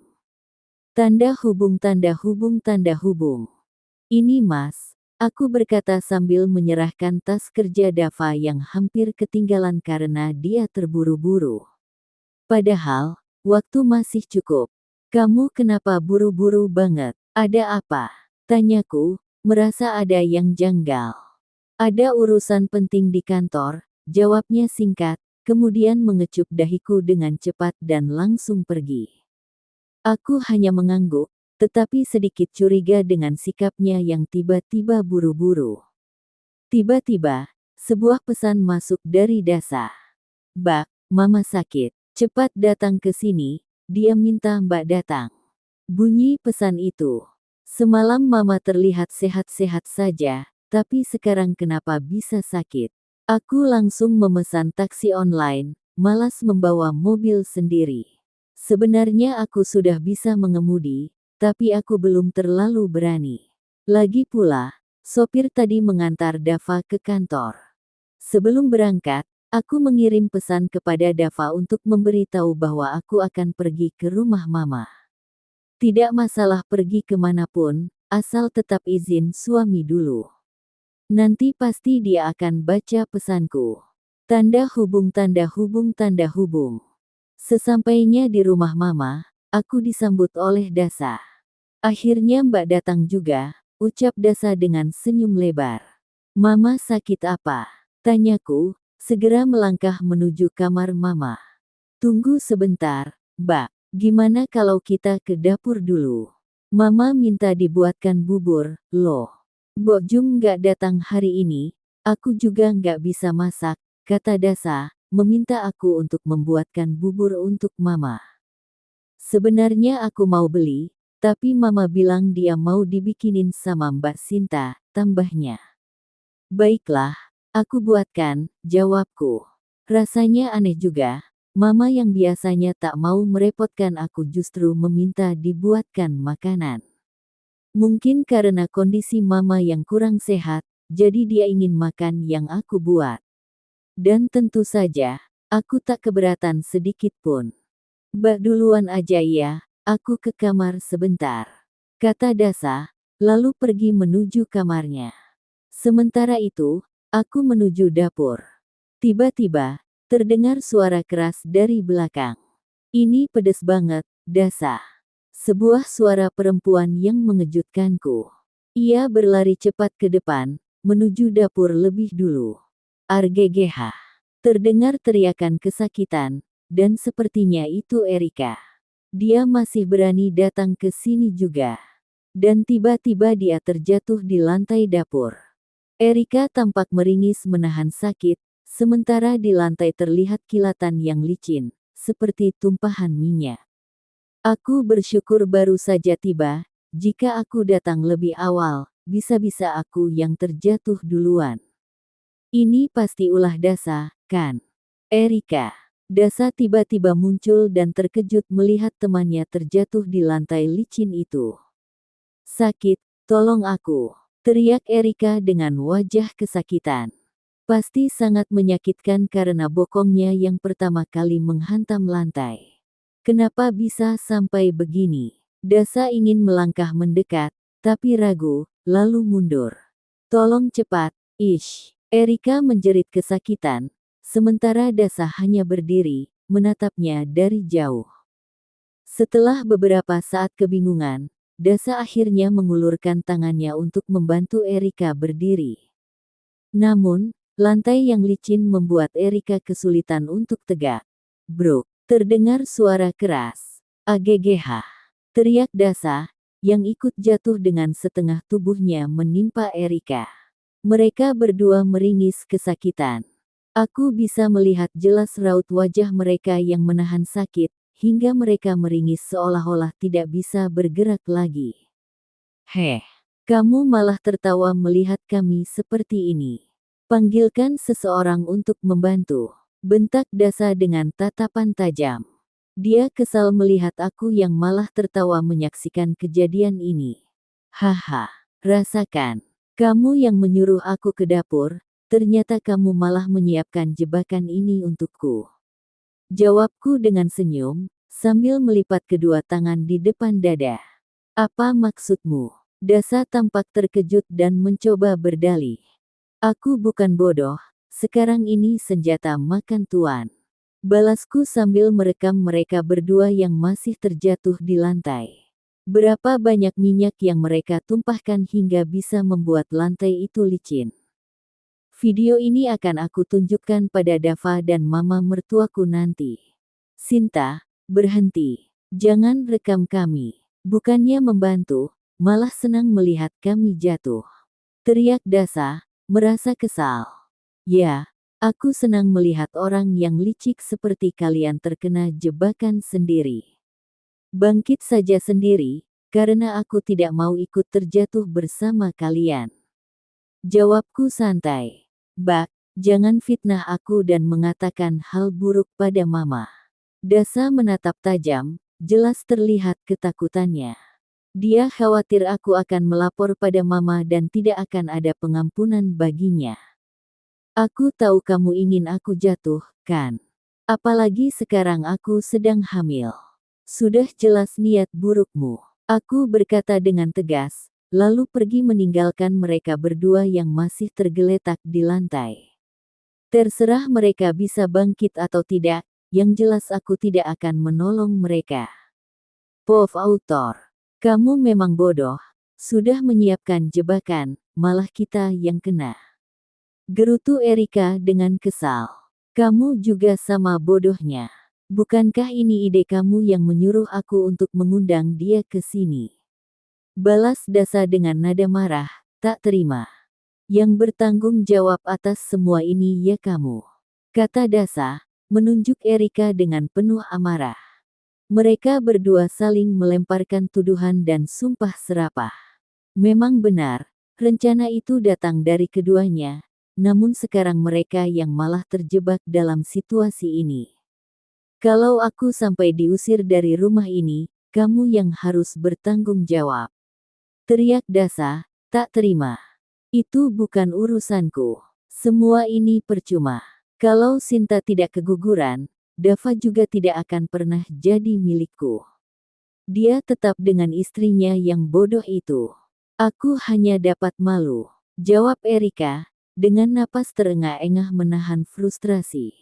Tanda hubung tanda hubung tanda hubung. Ini Mas, aku berkata sambil menyerahkan tas kerja Dava yang hampir ketinggalan karena dia terburu-buru. Padahal, waktu masih cukup. Kamu kenapa buru-buru banget? Ada apa? Tanyaku, merasa ada yang janggal. Ada urusan penting di kantor, jawabnya singkat, kemudian mengecup dahiku dengan cepat dan langsung pergi. Aku hanya mengangguk, tetapi sedikit curiga dengan sikapnya yang tiba-tiba buru-buru. Tiba-tiba, sebuah pesan masuk dari Dasa. Bak, Mama sakit. Cepat datang ke sini, dia minta Mbak datang. Bunyi pesan itu. Semalam Mama terlihat sehat-sehat saja, tapi sekarang kenapa bisa sakit? Aku langsung memesan taksi online, malas membawa mobil sendiri. Sebenarnya aku sudah bisa mengemudi, tapi aku belum terlalu berani. Lagi pula, sopir tadi mengantar Dava ke kantor. Sebelum berangkat, aku mengirim pesan kepada Dava untuk memberitahu bahwa aku akan pergi ke rumah Mama. Tidak masalah pergi kemanapun, asal tetap izin suami dulu. Nanti pasti dia akan baca pesanku. Tanda hubung tanda hubung tanda hubung. Sesampainya di rumah Mama, aku disambut oleh Dasa. Akhirnya Mbak datang juga, ucap Dasa dengan senyum lebar. Mama sakit apa? Tanyaku, segera melangkah menuju kamar Mama. Tunggu sebentar, Mbak. Gimana kalau kita ke dapur dulu? Mama minta dibuatkan bubur, loh. Mbok Jum nggak datang hari ini, aku juga nggak bisa masak, kata Dasa, meminta aku untuk membuatkan bubur untuk Mama. Sebenarnya aku mau beli, tapi Mama bilang dia mau dibikinin sama Mbak Sinta, tambahnya. Baiklah, aku buatkan, jawabku. Rasanya aneh juga, Mama yang biasanya tak mau merepotkan aku justru meminta dibuatkan makanan. Mungkin karena kondisi Mama yang kurang sehat, jadi dia ingin makan yang aku buat. Dan tentu saja, aku tak keberatan sedikit pun. Mbak duluan aja ya, aku ke kamar sebentar. Kata Dasa, lalu pergi menuju kamarnya. Sementara itu, aku menuju dapur. Tiba-tiba, terdengar suara keras dari belakang. Ini pedes banget, Dasa. Sebuah suara perempuan yang mengejutkanku. Ia berlari cepat ke depan, menuju dapur lebih dulu. Arggh. Terdengar teriakan kesakitan, dan sepertinya itu Erika. Dia masih berani datang ke sini juga. Dan tiba-tiba dia terjatuh di lantai dapur. Erika tampak meringis menahan sakit, sementara di lantai terlihat kilatan yang licin, seperti tumpahan minyak. Aku bersyukur baru saja tiba, jika aku datang lebih awal, bisa-bisa aku yang terjatuh duluan. Ini pasti ulah Dasa, kan? Erika. Dasa tiba-tiba muncul dan terkejut melihat temannya terjatuh di lantai licin itu. Sakit, tolong aku, teriak Erika dengan wajah kesakitan. Pasti sangat menyakitkan karena bokongnya yang pertama kali menghantam lantai. Kenapa bisa sampai begini? Dasa ingin melangkah mendekat, tapi ragu, lalu mundur. Tolong cepat, ish. Erika menjerit kesakitan, sementara Dasa hanya berdiri, menatapnya dari jauh. Setelah beberapa saat kebingungan, Dasa akhirnya mengulurkan tangannya untuk membantu Erika berdiri. Namun, lantai yang licin membuat Erika kesulitan untuk tegak. Bruk, terdengar suara keras. Agh, teriak Dasa, yang ikut jatuh dengan setengah tubuhnya menimpa Erika. Mereka berdua meringis kesakitan. Aku bisa melihat jelas raut wajah mereka yang menahan sakit, hingga mereka meringis seolah-olah tidak bisa bergerak lagi. Heh, kamu malah tertawa melihat kami seperti ini. Panggilkan seseorang untuk membantu, bentak Dasa dengan tatapan tajam. Dia kesal melihat aku yang malah tertawa menyaksikan kejadian ini. Haha, rasakan. Kamu yang menyuruh aku ke dapur, ternyata kamu malah menyiapkan jebakan ini untukku. Jawabku dengan senyum, sambil melipat kedua tangan di depan dada. Apa maksudmu? Dasa tampak terkejut dan mencoba berdalih. Aku bukan bodoh, sekarang ini senjata makan tuan. Balasku sambil merekam mereka berdua yang masih terjatuh di lantai. Berapa banyak minyak yang mereka tumpahkan hingga bisa membuat lantai itu licin. Video ini akan aku tunjukkan pada Dava dan mama mertuaku nanti. Sinta, berhenti. Jangan rekam kami. Bukannya membantu, malah senang melihat kami jatuh. Teriak Dasa, merasa kesal. Ya, aku senang melihat orang yang licik seperti kalian terkena jebakan sendiri. Bangkit saja sendiri, karena aku tidak mau ikut terjatuh bersama kalian. Jawabku santai. Bak, jangan fitnah aku dan mengatakan hal buruk pada mama. Dasa menatap tajam, jelas terlihat ketakutannya. Dia khawatir aku akan melapor pada mama dan tidak akan ada pengampunan baginya. Aku tahu kamu ingin aku jatuh, kan? Apalagi sekarang aku sedang hamil. Sudah jelas niat burukmu. Aku berkata dengan tegas, lalu pergi meninggalkan mereka berdua yang masih tergeletak di lantai. Terserah mereka bisa bangkit atau tidak, yang jelas aku tidak akan menolong mereka. POV Autor. Kamu memang bodoh, sudah menyiapkan jebakan, malah kita yang kena. Gerutu Erika dengan kesal. Kamu juga sama bodohnya. Bukankah ini ide kamu yang menyuruh aku untuk mengundang dia ke sini? Balas Dasa dengan nada marah, tak terima. Yang bertanggung jawab atas semua ini ya kamu. Kata Dasa, menunjuk Erika dengan penuh amarah. Mereka berdua saling melemparkan tuduhan dan sumpah serapah. Memang benar, rencana itu datang dari keduanya. Namun sekarang mereka yang malah terjebak dalam situasi ini. Kalau aku sampai diusir dari rumah ini, kamu yang harus bertanggung jawab. Teriak Dasa, tak terima. Itu bukan urusanku. Semua ini percuma. Kalau Sinta tidak keguguran, Dava juga tidak akan pernah jadi milikku. Dia tetap dengan istrinya yang bodoh itu. Aku hanya dapat malu. Jawab Erika, dengan napas terengah-engah menahan frustrasi.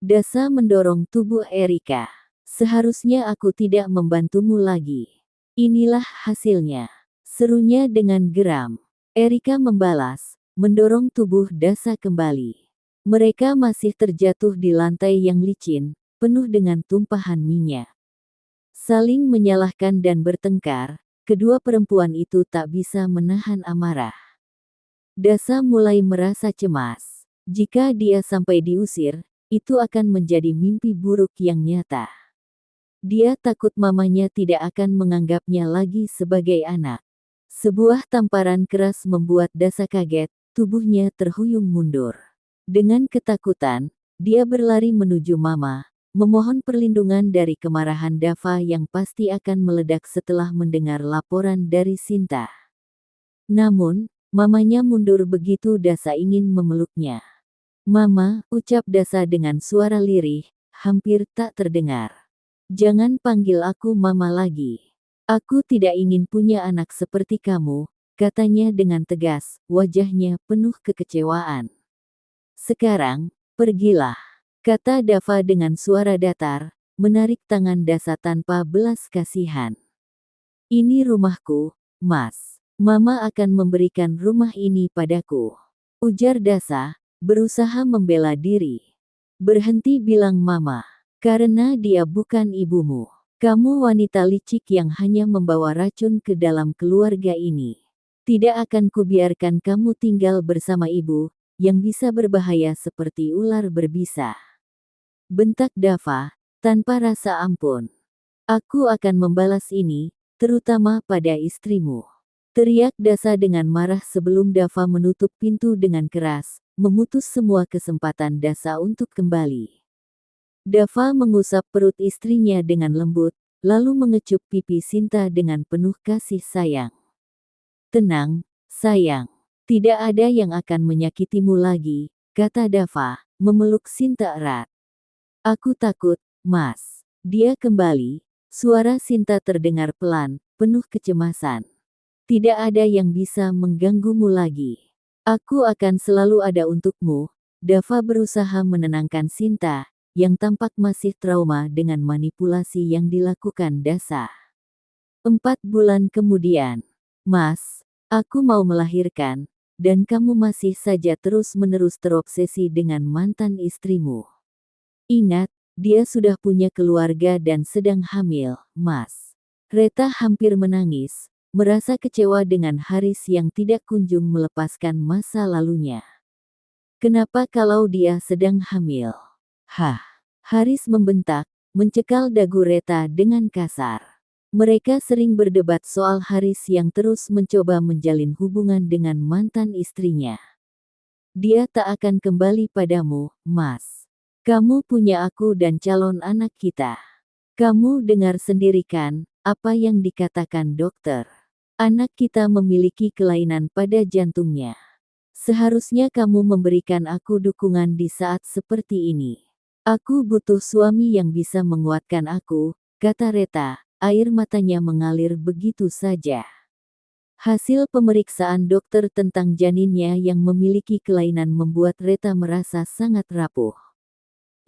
Dasa mendorong tubuh Erika. Seharusnya aku tidak membantumu lagi. Inilah hasilnya. Serunya dengan geram. Erika membalas, mendorong tubuh Dasa kembali. Mereka masih terjatuh di lantai yang licin, penuh dengan tumpahan minyak. Saling menyalahkan dan bertengkar, kedua perempuan itu tak bisa menahan amarah. Dasa mulai merasa cemas. Jika dia sampai diusir, itu akan menjadi mimpi buruk yang nyata. Dia takut mamanya tidak akan menganggapnya lagi sebagai anak. Sebuah tamparan keras membuat Dasa kaget, tubuhnya terhuyung mundur. Dengan ketakutan, dia berlari menuju mama, memohon perlindungan dari kemarahan Dava yang pasti akan meledak setelah mendengar laporan dari Sinta. Namun, mamanya mundur begitu Dasa ingin memeluknya. Mama, ucap Dasa dengan suara lirih, hampir tak terdengar. Jangan panggil aku mama lagi. Aku tidak ingin punya anak seperti kamu, katanya dengan tegas, wajahnya penuh kekecewaan. Sekarang, pergilah, kata Dava dengan suara datar, menarik tangan Dasa tanpa belas kasihan. Ini rumahku, Mas. Mama akan memberikan rumah ini padaku. Ujar Dasa, berusaha membela diri. Berhenti bilang mama, karena dia bukan ibumu. Kamu wanita licik yang hanya membawa racun ke dalam keluarga ini. Tidak akan kubiarkan kamu tinggal bersama ibu, yang bisa berbahaya seperti ular berbisa. Bentak Dava, tanpa rasa ampun. Aku akan membalas ini, terutama pada istrimu. Teriak Dasa dengan marah sebelum Dava menutup pintu dengan keras, memutus semua kesempatan Dasa untuk kembali. Dava mengusap perut istrinya dengan lembut, lalu mengecup pipi Sinta dengan penuh kasih sayang. Tenang, sayang. Tidak ada yang akan menyakitimu lagi, kata Dava, memeluk Sinta erat. Aku takut, Mas. Dia kembali. Suara Sinta terdengar pelan, penuh kecemasan. Tidak ada yang bisa mengganggumu lagi. Aku akan selalu ada untukmu. Dava berusaha menenangkan Sinta, yang tampak masih trauma dengan manipulasi yang dilakukan Dasa. 4 bulan kemudian, Mas, aku mau melahirkan, dan kamu masih saja terus-menerus terobsesi dengan mantan istrimu. Ingat, dia sudah punya keluarga dan sedang hamil, Mas. Reta hampir menangis, merasa kecewa dengan Haris yang tidak kunjung melepaskan masa lalunya. Kenapa kalau dia sedang hamil? Hah, Haris membentak, mencekal dagu Reta dengan kasar. Mereka sering berdebat soal Haris yang terus mencoba menjalin hubungan dengan mantan istrinya. Dia tak akan kembali padamu, Mas. Kamu punya aku dan calon anak kita. Kamu dengar sendiri kan, apa yang dikatakan dokter. Anak kita memiliki kelainan pada jantungnya. Seharusnya kamu memberikan aku dukungan di saat seperti ini. Aku butuh suami yang bisa menguatkan aku, kata Reta, air matanya mengalir begitu saja. Hasil pemeriksaan dokter tentang janinnya yang memiliki kelainan membuat Reta merasa sangat rapuh.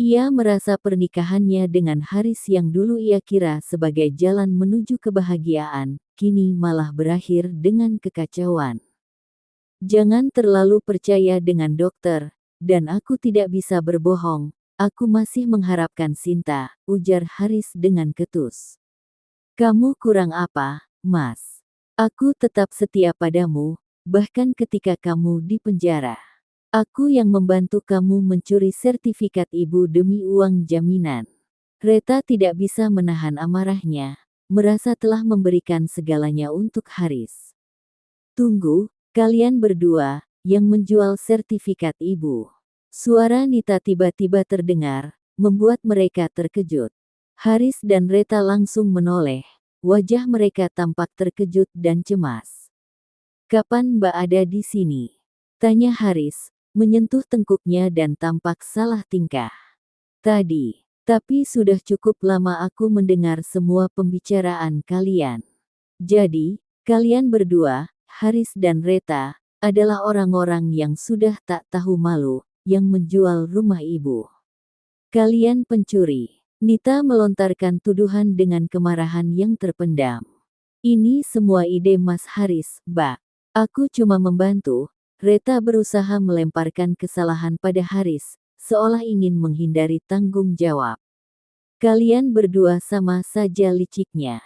Ia merasa pernikahannya dengan Haris yang dulu ia kira sebagai jalan menuju kebahagiaan, kini malah berakhir dengan kekacauan. Jangan terlalu percaya dengan dokter, dan aku tidak bisa berbohong, aku masih mengharapkan Sinta, ujar Haris dengan ketus. Kamu kurang apa, Mas? Aku tetap setia padamu, bahkan ketika kamu di penjara. Aku yang membantu kamu mencuri sertifikat ibu demi uang jaminan. Reta tidak bisa menahan amarahnya, merasa telah memberikan segalanya untuk Haris. Tunggu, kalian berdua, yang menjual sertifikat ibu. Suara Nita tiba-tiba terdengar, membuat mereka terkejut. Haris dan Reta langsung menoleh, wajah mereka tampak terkejut dan cemas. Kapan Mbak ada di sini? Tanya Haris, menyentuh tengkuknya dan tampak salah tingkah. Tadi, tapi sudah cukup lama aku mendengar semua pembicaraan kalian. Jadi, kalian berdua, Haris dan Reta, adalah orang-orang yang sudah tak tahu malu, yang menjual rumah ibu. Kalian pencuri. Nita melontarkan tuduhan dengan kemarahan yang terpendam. Ini semua ide Mas Haris, Mbak. Aku cuma membantu. Reta berusaha melemparkan kesalahan pada Haris, seolah ingin menghindari tanggung jawab. Kalian berdua sama saja liciknya.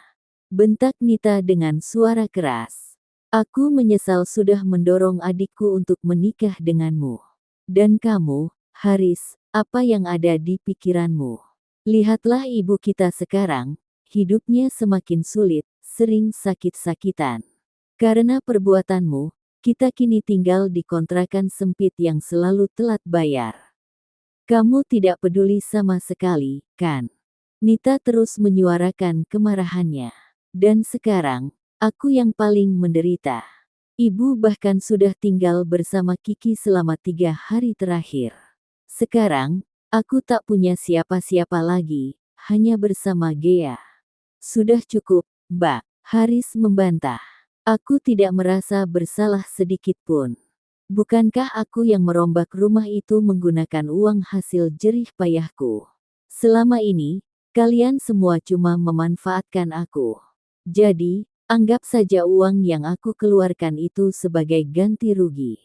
Bentak Nita dengan suara keras. Aku menyesal sudah mendorong adikku untuk menikah denganmu. Dan kamu, Haris, apa yang ada di pikiranmu? Lihatlah ibu kita sekarang, hidupnya semakin sulit, sering sakit-sakitan. Karena perbuatanmu, kita kini tinggal di kontrakan sempit yang selalu telat bayar. Kamu tidak peduli sama sekali, kan? Nita terus menyuarakan kemarahannya. Dan sekarang, aku yang paling menderita. Ibu bahkan sudah tinggal bersama Kiki selama 3 hari terakhir. Sekarang, aku tak punya siapa-siapa lagi, hanya bersama Gea. Sudah cukup, Mbak, Haris membantah. Aku tidak merasa bersalah sedikit pun. Bukankah aku yang merombak rumah itu menggunakan uang hasil jerih payahku? Selama ini, kalian semua cuma memanfaatkan aku. Jadi, anggap saja uang yang aku keluarkan itu sebagai ganti rugi.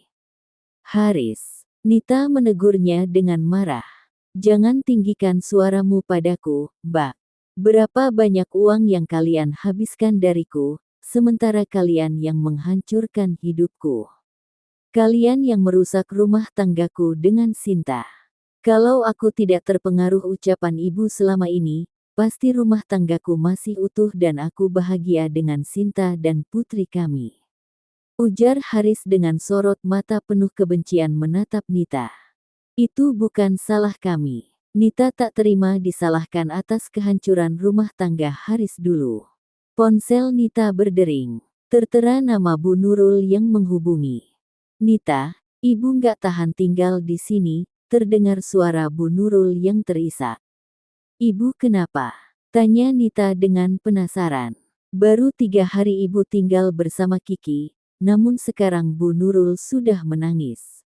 Haris, Nita menegurnya dengan marah. Jangan tinggikan suaramu padaku, Mbak. Berapa banyak uang yang kalian habiskan dariku, sementara kalian yang menghancurkan hidupku. Kalian yang merusak rumah tanggaku dengan Sinta. Kalau aku tidak terpengaruh ucapan ibu selama ini, pasti rumah tanggaku masih utuh dan aku bahagia dengan Sinta dan putri kami. Ujar Haris dengan sorot mata penuh kebencian menatap Nita. Itu bukan salah kami. Nita tak terima disalahkan atas kehancuran rumah tangga Haris dulu. Ponsel Nita berdering. Tertera nama Bu Nurul yang menghubungi. Nita, ibu nggak tahan tinggal di sini, terdengar suara Bu Nurul yang terisak. Ibu kenapa? Tanya Nita dengan penasaran. Baru 3 hari ibu tinggal bersama Kiki, namun sekarang Bu Nurul sudah menangis.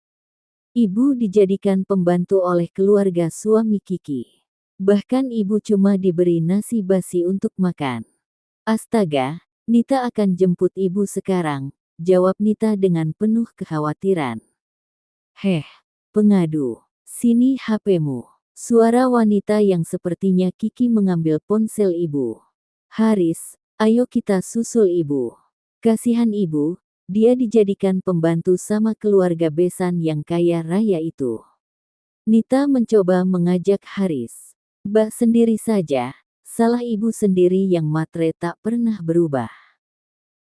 Ibu dijadikan pembantu oleh keluarga suami Kiki. Bahkan ibu cuma diberi nasi basi untuk makan. Astaga, Nita akan jemput ibu sekarang, jawab Nita dengan penuh kekhawatiran. Heh, pengadu, sini HP-mu. Suara wanita yang sepertinya Kiki mengambil ponsel ibu. Haris, ayo kita susul ibu. Kasihan ibu, dia dijadikan pembantu sama keluarga besan yang kaya raya itu. Nita mencoba mengajak Haris. Mbak sendiri saja, salah ibu sendiri yang matre tak pernah berubah.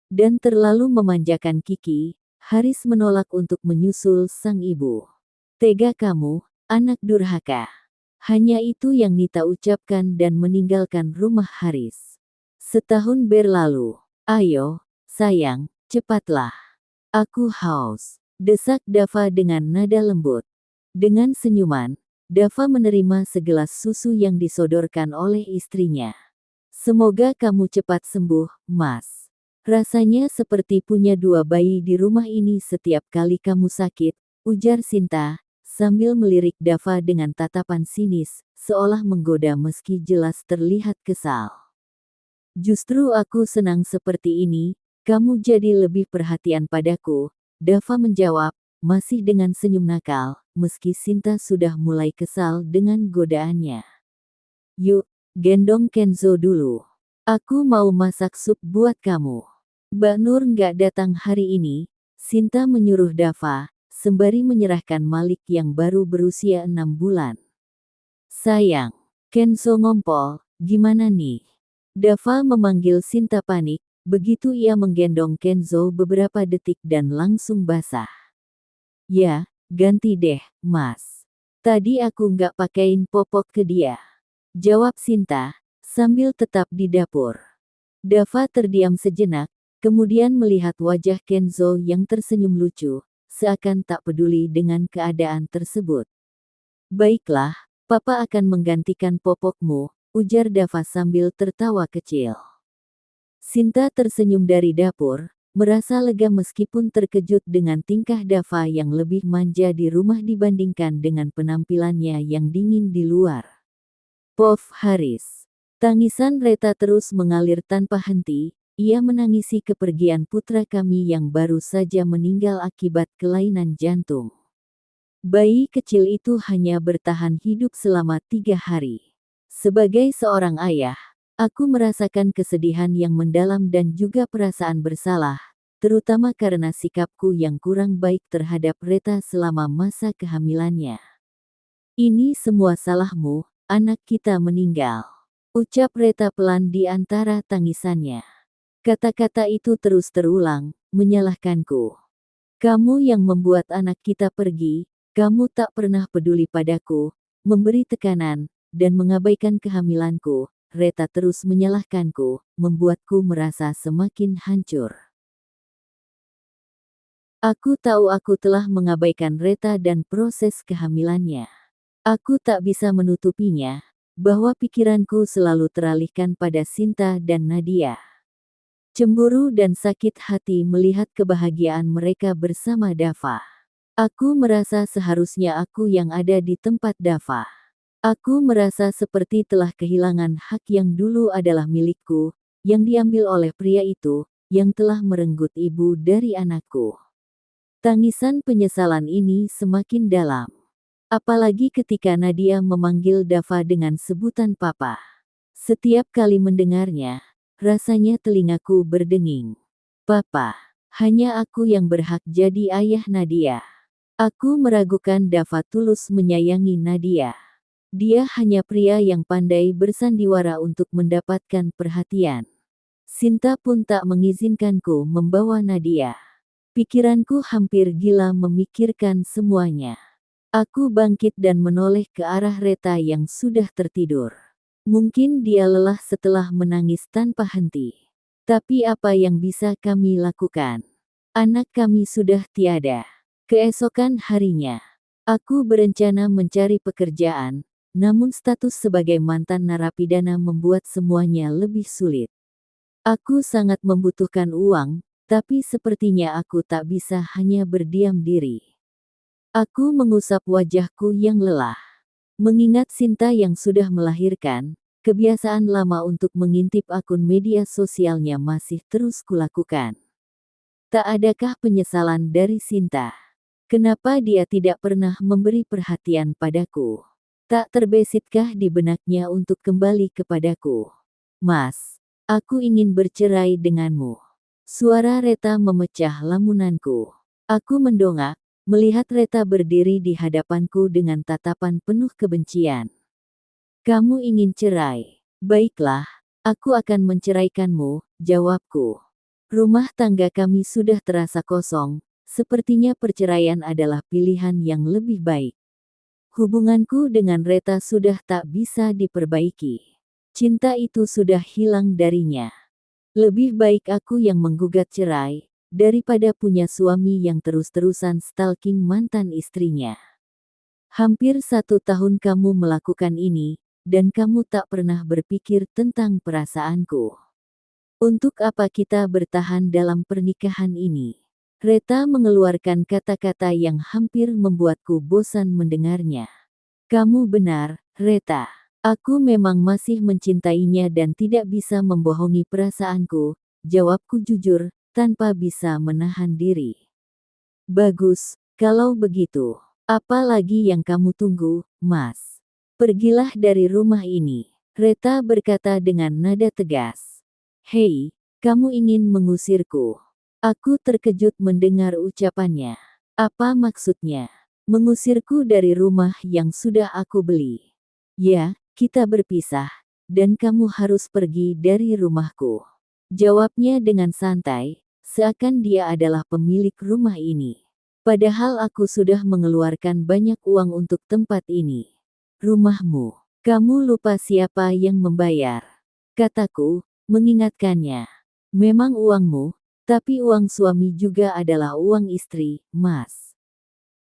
Dan terlalu memanjakan Kiki, Haris menolak untuk menyusul sang ibu. Tega kamu, anak durhaka. Hanya itu yang Nita ucapkan dan meninggalkan rumah Haris. Setahun berlalu. Ayo, sayang, cepatlah. Aku haus. Desak Dava dengan nada lembut. Dengan senyuman, Dava menerima segelas susu yang disodorkan oleh istrinya. Semoga kamu cepat sembuh, Mas. Rasanya seperti punya 2 bayi di rumah ini setiap kali kamu sakit, ujar Sinta, sambil melirik Dava dengan tatapan sinis, seolah menggoda meski jelas terlihat kesal. Justru aku senang seperti ini, kamu jadi lebih perhatian padaku, Dava menjawab, masih dengan senyum nakal, meski Sinta sudah mulai kesal dengan godaannya. Yuk, gendong Kenzo dulu. Aku mau masak sup buat kamu. Mbak Nur nggak datang hari ini, Sinta menyuruh Dava, sembari menyerahkan Malik yang baru berusia 6 bulan. Sayang, Kenzo ngompol, gimana nih? Dava memanggil Sinta panik, begitu ia menggendong Kenzo beberapa detik dan langsung basah. Ya, ganti deh, Mas. Tadi aku nggak pakein popok ke dia. Jawab Sinta, sambil tetap di dapur. Dava terdiam sejenak, kemudian melihat wajah Kenzo yang tersenyum lucu, seakan tak peduli dengan keadaan tersebut. Baiklah, Papa akan menggantikan popokmu, ujar Dava sambil tertawa kecil. Sinta tersenyum dari dapur, merasa lega meskipun terkejut dengan tingkah Dava yang lebih manja di rumah dibandingkan dengan penampilannya yang dingin di luar. Pof Haris. Tangisan Reta terus mengalir tanpa henti, ia menangisi kepergian putra kami yang baru saja meninggal akibat kelainan jantung. Bayi kecil itu hanya bertahan hidup selama 3 hari. Sebagai seorang ayah, aku merasakan kesedihan yang mendalam dan juga perasaan bersalah, terutama karena sikapku yang kurang baik terhadap Reta selama masa kehamilannya. Ini semua salahmu, anak kita meninggal. Ucap Reta pelan di antara tangisannya. Kata-kata itu terus terulang, menyalahkanku. Kamu yang membuat anak kita pergi, kamu tak pernah peduli padaku, memberi tekanan, dan mengabaikan kehamilanku. Reta terus menyalahkanku, membuatku merasa semakin hancur. Aku tahu aku telah mengabaikan Reta dan proses kehamilannya. Aku tak bisa menutupinya, bahwa pikiranku selalu teralihkan pada Sinta dan Nadia. Cemburu dan sakit hati melihat kebahagiaan mereka bersama Dava. Aku merasa seharusnya aku yang ada di tempat Dava. Aku merasa seperti telah kehilangan hak yang dulu adalah milikku, yang diambil oleh pria itu, yang telah merenggut ibu dari anakku. Tangisan penyesalan ini semakin dalam. Apalagi ketika Nadia memanggil Dava dengan sebutan papa. Setiap kali mendengarnya, rasanya telingaku berdenging. Papa, hanya aku yang berhak jadi ayah Nadia. Aku meragukan Dava tulus menyayangi Nadia. Dia hanya pria yang pandai bersandiwara untuk mendapatkan perhatian. Sinta pun tak mengizinkanku membawa Nadia. Pikiranku hampir gila memikirkan semuanya. Aku bangkit dan menoleh ke arah Reta yang sudah tertidur. Mungkin dia lelah setelah menangis tanpa henti. Tapi apa yang bisa kami lakukan? Anak kami sudah tiada. Keesokan harinya, aku berencana mencari pekerjaan, namun status sebagai mantan narapidana membuat semuanya lebih sulit. Aku sangat membutuhkan uang, tapi sepertinya aku tak bisa hanya berdiam diri. Aku mengusap wajahku yang lelah. Mengingat Sinta yang sudah melahirkan, kebiasaan lama untuk mengintip akun media sosialnya masih terus kulakukan. Tak adakah penyesalan dari Sinta? Kenapa dia tidak pernah memberi perhatian padaku? Tak terbesitkah di benaknya untuk kembali kepadaku? Mas, aku ingin bercerai denganmu. Suara Reta memecah lamunanku. Aku mendongak, melihat Reta berdiri di hadapanku dengan tatapan penuh kebencian. Kamu ingin cerai? Baiklah, aku akan menceraikanmu, jawabku. Rumah tangga kami sudah terasa kosong, sepertinya perceraian adalah pilihan yang lebih baik. Hubunganku dengan Reta sudah tak bisa diperbaiki. Cinta itu sudah hilang darinya. Lebih baik aku yang menggugat cerai, daripada punya suami yang terus-terusan stalking mantan istrinya. Hampir 1 tahun kamu melakukan ini, dan kamu tak pernah berpikir tentang perasaanku. Untuk apa kita bertahan dalam pernikahan ini? Reta mengeluarkan kata-kata yang hampir membuatku bosan mendengarnya. Kamu benar, Reta. Aku memang masih mencintainya dan tidak bisa membohongi perasaanku, jawabku jujur, tanpa bisa menahan diri. Bagus, kalau begitu. Apa lagi yang kamu tunggu, Mas? Pergilah dari rumah ini. Reta berkata dengan nada tegas. Hei, kamu ingin mengusirku? Aku terkejut mendengar ucapannya. Apa maksudnya? Mengusirku dari rumah yang sudah aku beli. Ya, kita berpisah, dan kamu harus pergi dari rumahku. Jawabnya dengan santai, seakan dia adalah pemilik rumah ini. Padahal aku sudah mengeluarkan banyak uang untuk tempat ini. Rumahmu. Kamu lupa siapa yang membayar. Kataku, mengingatkannya. Memang uangmu, tapi uang suami juga adalah uang istri, Mas.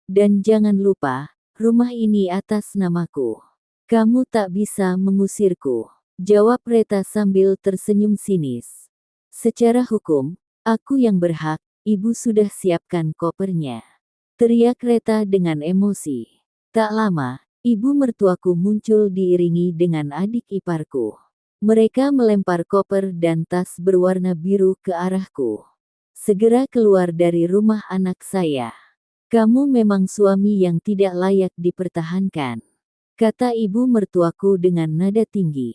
Dan jangan lupa, rumah ini atas namaku. Kamu tak bisa mengusirku, jawab Reta sambil tersenyum sinis. Secara hukum, aku yang berhak, ibu sudah siapkan kopernya. Teriak Reta dengan emosi. Tak lama, ibu mertuaku muncul diiringi dengan adik iparku. Mereka melempar koper dan tas berwarna biru ke arahku. Segera keluar dari rumah anak saya. Kamu memang suami yang tidak layak dipertahankan, kata ibu mertuaku dengan nada tinggi.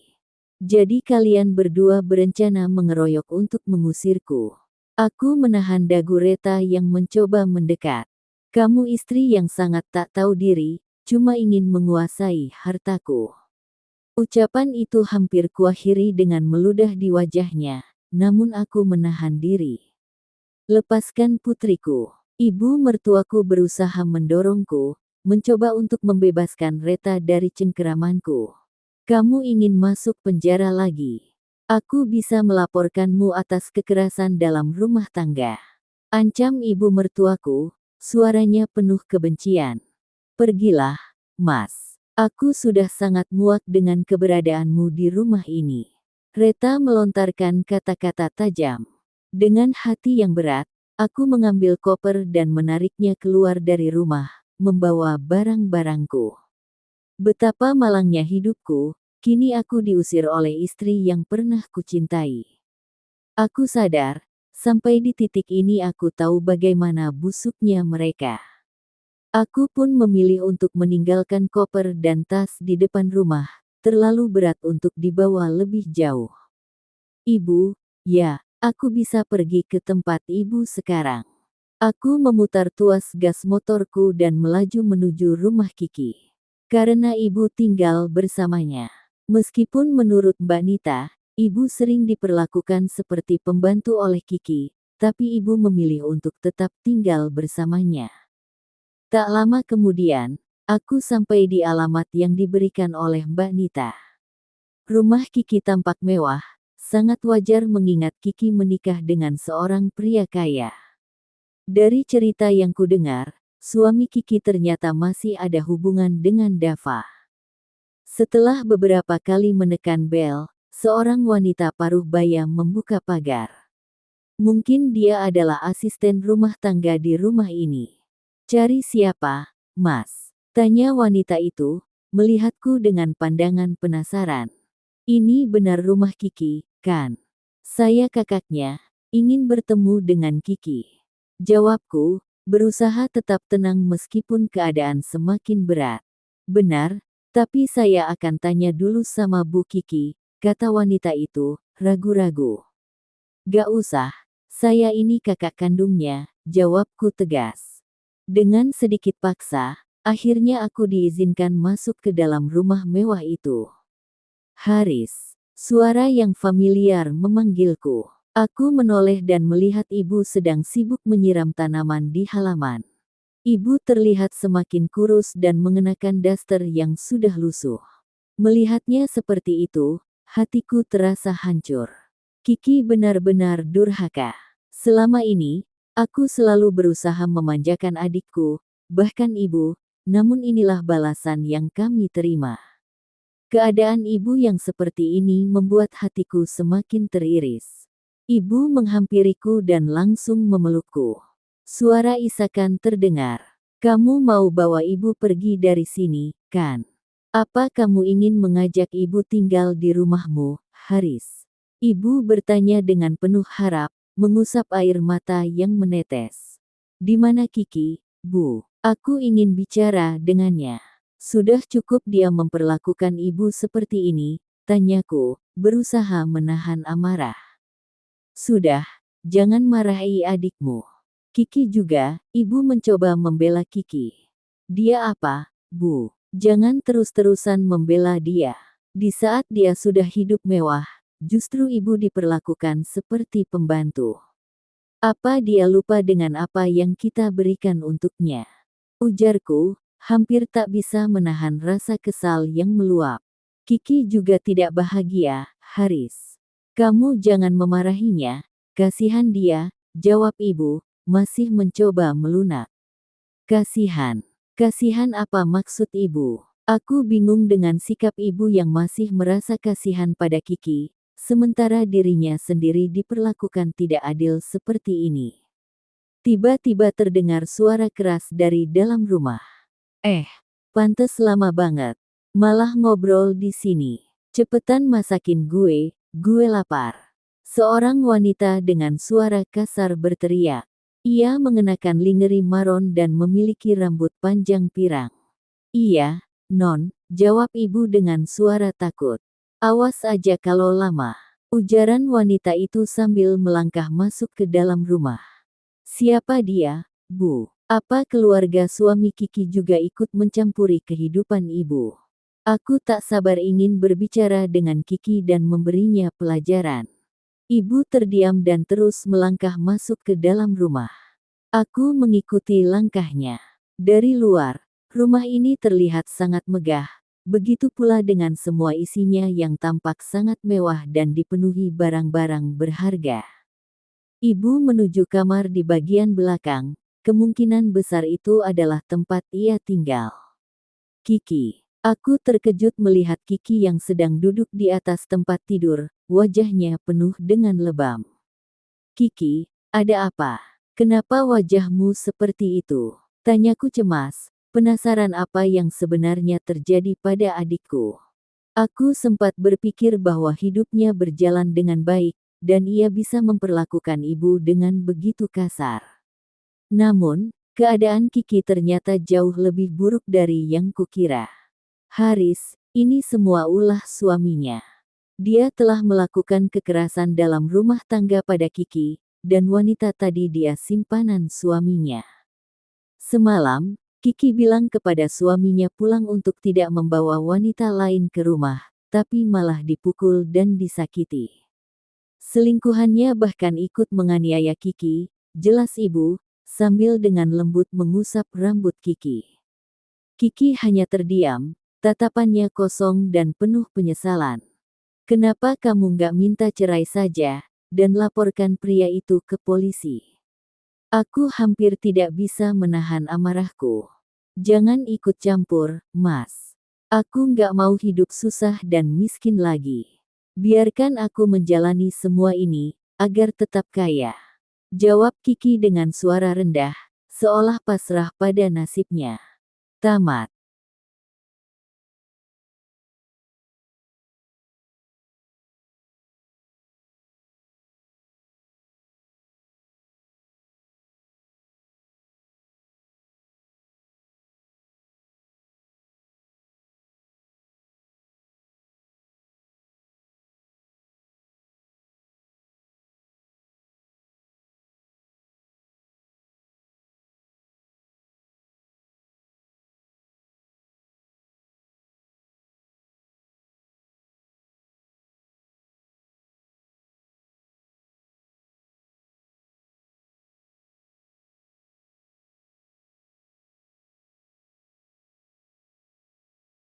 Jadi kalian berdua berencana mengeroyok untuk mengusirku. Aku menahan dagu Reta yang mencoba mendekat. Kamu istri yang sangat tak tahu diri, cuma ingin menguasai hartaku. Ucapan itu hampir kuakhiri dengan meludah di wajahnya, namun aku menahan diri. Lepaskan putriku. Ibu mertuaku berusaha mendorongku, mencoba untuk membebaskan Reta dari cengkeramanku. Kamu ingin masuk penjara lagi? Aku bisa melaporkanmu atas kekerasan dalam rumah tangga. Ancam ibu mertuaku, suaranya penuh kebencian. Pergilah, Mas. Aku sudah sangat muak dengan keberadaanmu di rumah ini. Reta melontarkan kata-kata tajam. Dengan hati yang berat, aku mengambil koper dan menariknya keluar dari rumah, membawa barang-barangku. Betapa malangnya hidupku, kini aku diusir oleh istri yang pernah kucintai. Aku sadar, sampai di titik ini aku tahu bagaimana busuknya mereka. Aku pun memilih untuk meninggalkan koper dan tas di depan rumah, terlalu berat untuk dibawa lebih jauh. Ibu, ya. Aku bisa pergi ke tempat ibu sekarang. Aku memutar tuas gas motorku dan melaju menuju rumah Kiki. Karena ibu tinggal bersamanya. Meskipun menurut Mbak Nita, ibu sering diperlakukan seperti pembantu oleh Kiki, tapi ibu memilih untuk tetap tinggal bersamanya. Tak lama kemudian, Aku sampai di alamat yang diberikan oleh Mbak Nita. Rumah Kiki tampak mewah, sangat wajar mengingat Kiki menikah dengan seorang pria kaya. Dari cerita yang kudengar, suami Kiki ternyata masih ada hubungan dengan Dava. Setelah beberapa kali menekan bel, seorang wanita paruh baya membuka pagar. Mungkin dia adalah asisten rumah tangga di rumah ini. Cari siapa, Mas? Tanya wanita itu, melihatku dengan pandangan penasaran. Ini benar rumah Kiki, kan? Saya kakaknya, ingin bertemu dengan Kiki. Jawabku, berusaha tetap tenang meskipun keadaan semakin berat. Benar, tapi saya akan tanya dulu sama Bu Kiki, kata wanita itu, ragu-ragu. Gak usah, saya ini kakak kandungnya, jawabku tegas. Dengan sedikit paksa, akhirnya aku diizinkan masuk ke dalam rumah mewah itu. Haris, suara yang familiar memanggilku. Aku menoleh dan melihat ibu sedang sibuk menyiram tanaman di halaman. Ibu terlihat semakin kurus dan mengenakan daster yang sudah lusuh. Melihatnya seperti itu, hatiku terasa hancur. Kiki benar-benar durhaka. Selama ini, aku selalu berusaha memanjakan adikku, bahkan ibu, namun inilah balasan yang kami terima. Keadaan ibu yang seperti ini membuat hatiku semakin teriris. Ibu menghampiriku dan langsung memelukku. Suara isakan terdengar. Kamu mau bawa ibu pergi dari sini, kan? Apa kamu ingin mengajak ibu tinggal di rumahmu, Haris? Ibu bertanya dengan penuh harap, mengusap air mata yang menetes. Di mana Kiki, Bu? Aku ingin bicara dengannya. Sudah cukup dia memperlakukan ibu seperti ini, tanyaku, berusaha menahan amarah. Sudah, jangan marahi adikmu. Kiki juga, ibu mencoba membela Kiki. Dia apa, Bu? Jangan terus-terusan membela dia. Di saat dia sudah hidup mewah, justru ibu diperlakukan seperti pembantu. Apa dia lupa dengan apa yang kita berikan untuknya? Ujarku, hampir tak bisa menahan rasa kesal yang meluap. Kiki juga tidak bahagia, Haris. Kamu jangan memarahinya, kasihan dia, jawab ibu, masih mencoba melunak. Kasihan. Kasihan apa maksud ibu? Aku bingung dengan sikap ibu yang masih merasa kasihan pada Kiki, sementara dirinya sendiri diperlakukan tidak adil seperti ini. Tiba-tiba terdengar suara keras dari dalam rumah. Pantes lama banget. Malah ngobrol di sini. Cepetan masakin gue lapar. Seorang wanita dengan suara kasar berteriak. Ia mengenakan lingerie maron dan memiliki rambut panjang pirang. Iya, Non, jawab ibu dengan suara takut. Awas aja kalau lama. Ujaran wanita itu sambil melangkah masuk ke dalam rumah. Siapa dia, Bu? Apa keluarga suami Kiki juga ikut mencampuri kehidupan ibu? Aku tak sabar ingin berbicara dengan Kiki dan memberinya pelajaran. Ibu terdiam dan terus melangkah masuk ke dalam rumah. Aku mengikuti langkahnya. Dari luar, rumah ini terlihat sangat megah. Begitu pula dengan semua isinya yang tampak sangat mewah dan dipenuhi barang-barang berharga. Ibu menuju kamar di bagian belakang. Kemungkinan besar itu adalah tempat ia tinggal. Kiki. Aku terkejut melihat Kiki yang sedang duduk di atas tempat tidur, wajahnya penuh dengan lebam. Kiki, ada apa? Kenapa wajahmu seperti itu? Tanyaku cemas, penasaran apa yang sebenarnya terjadi pada adikku. Aku sempat berpikir bahwa hidupnya berjalan dengan baik, dan ia bisa memperlakukan ibu dengan begitu kasar. Namun, keadaan Kiki ternyata jauh lebih buruk dari yang kukira. Haris, ini semua ulah suaminya. Dia telah melakukan kekerasan dalam rumah tangga pada Kiki, dan wanita tadi dia simpanan suaminya. Semalam, Kiki bilang kepada suaminya pulang untuk tidak membawa wanita lain ke rumah, tapi malah dipukul dan disakiti. Selingkuhannya bahkan ikut menganiaya Kiki, jelas ibu, sambil dengan lembut mengusap rambut Kiki. Kiki hanya terdiam, tatapannya kosong dan penuh penyesalan. Kenapa kamu nggak minta cerai saja, dan laporkan pria itu ke polisi? Aku hampir tidak bisa menahan amarahku. Jangan ikut campur, Mas. Aku nggak mau hidup susah dan miskin lagi. Biarkan aku menjalani semua ini, agar tetap kaya. Jawab Kiki dengan suara rendah, seolah pasrah pada nasibnya. Tamat.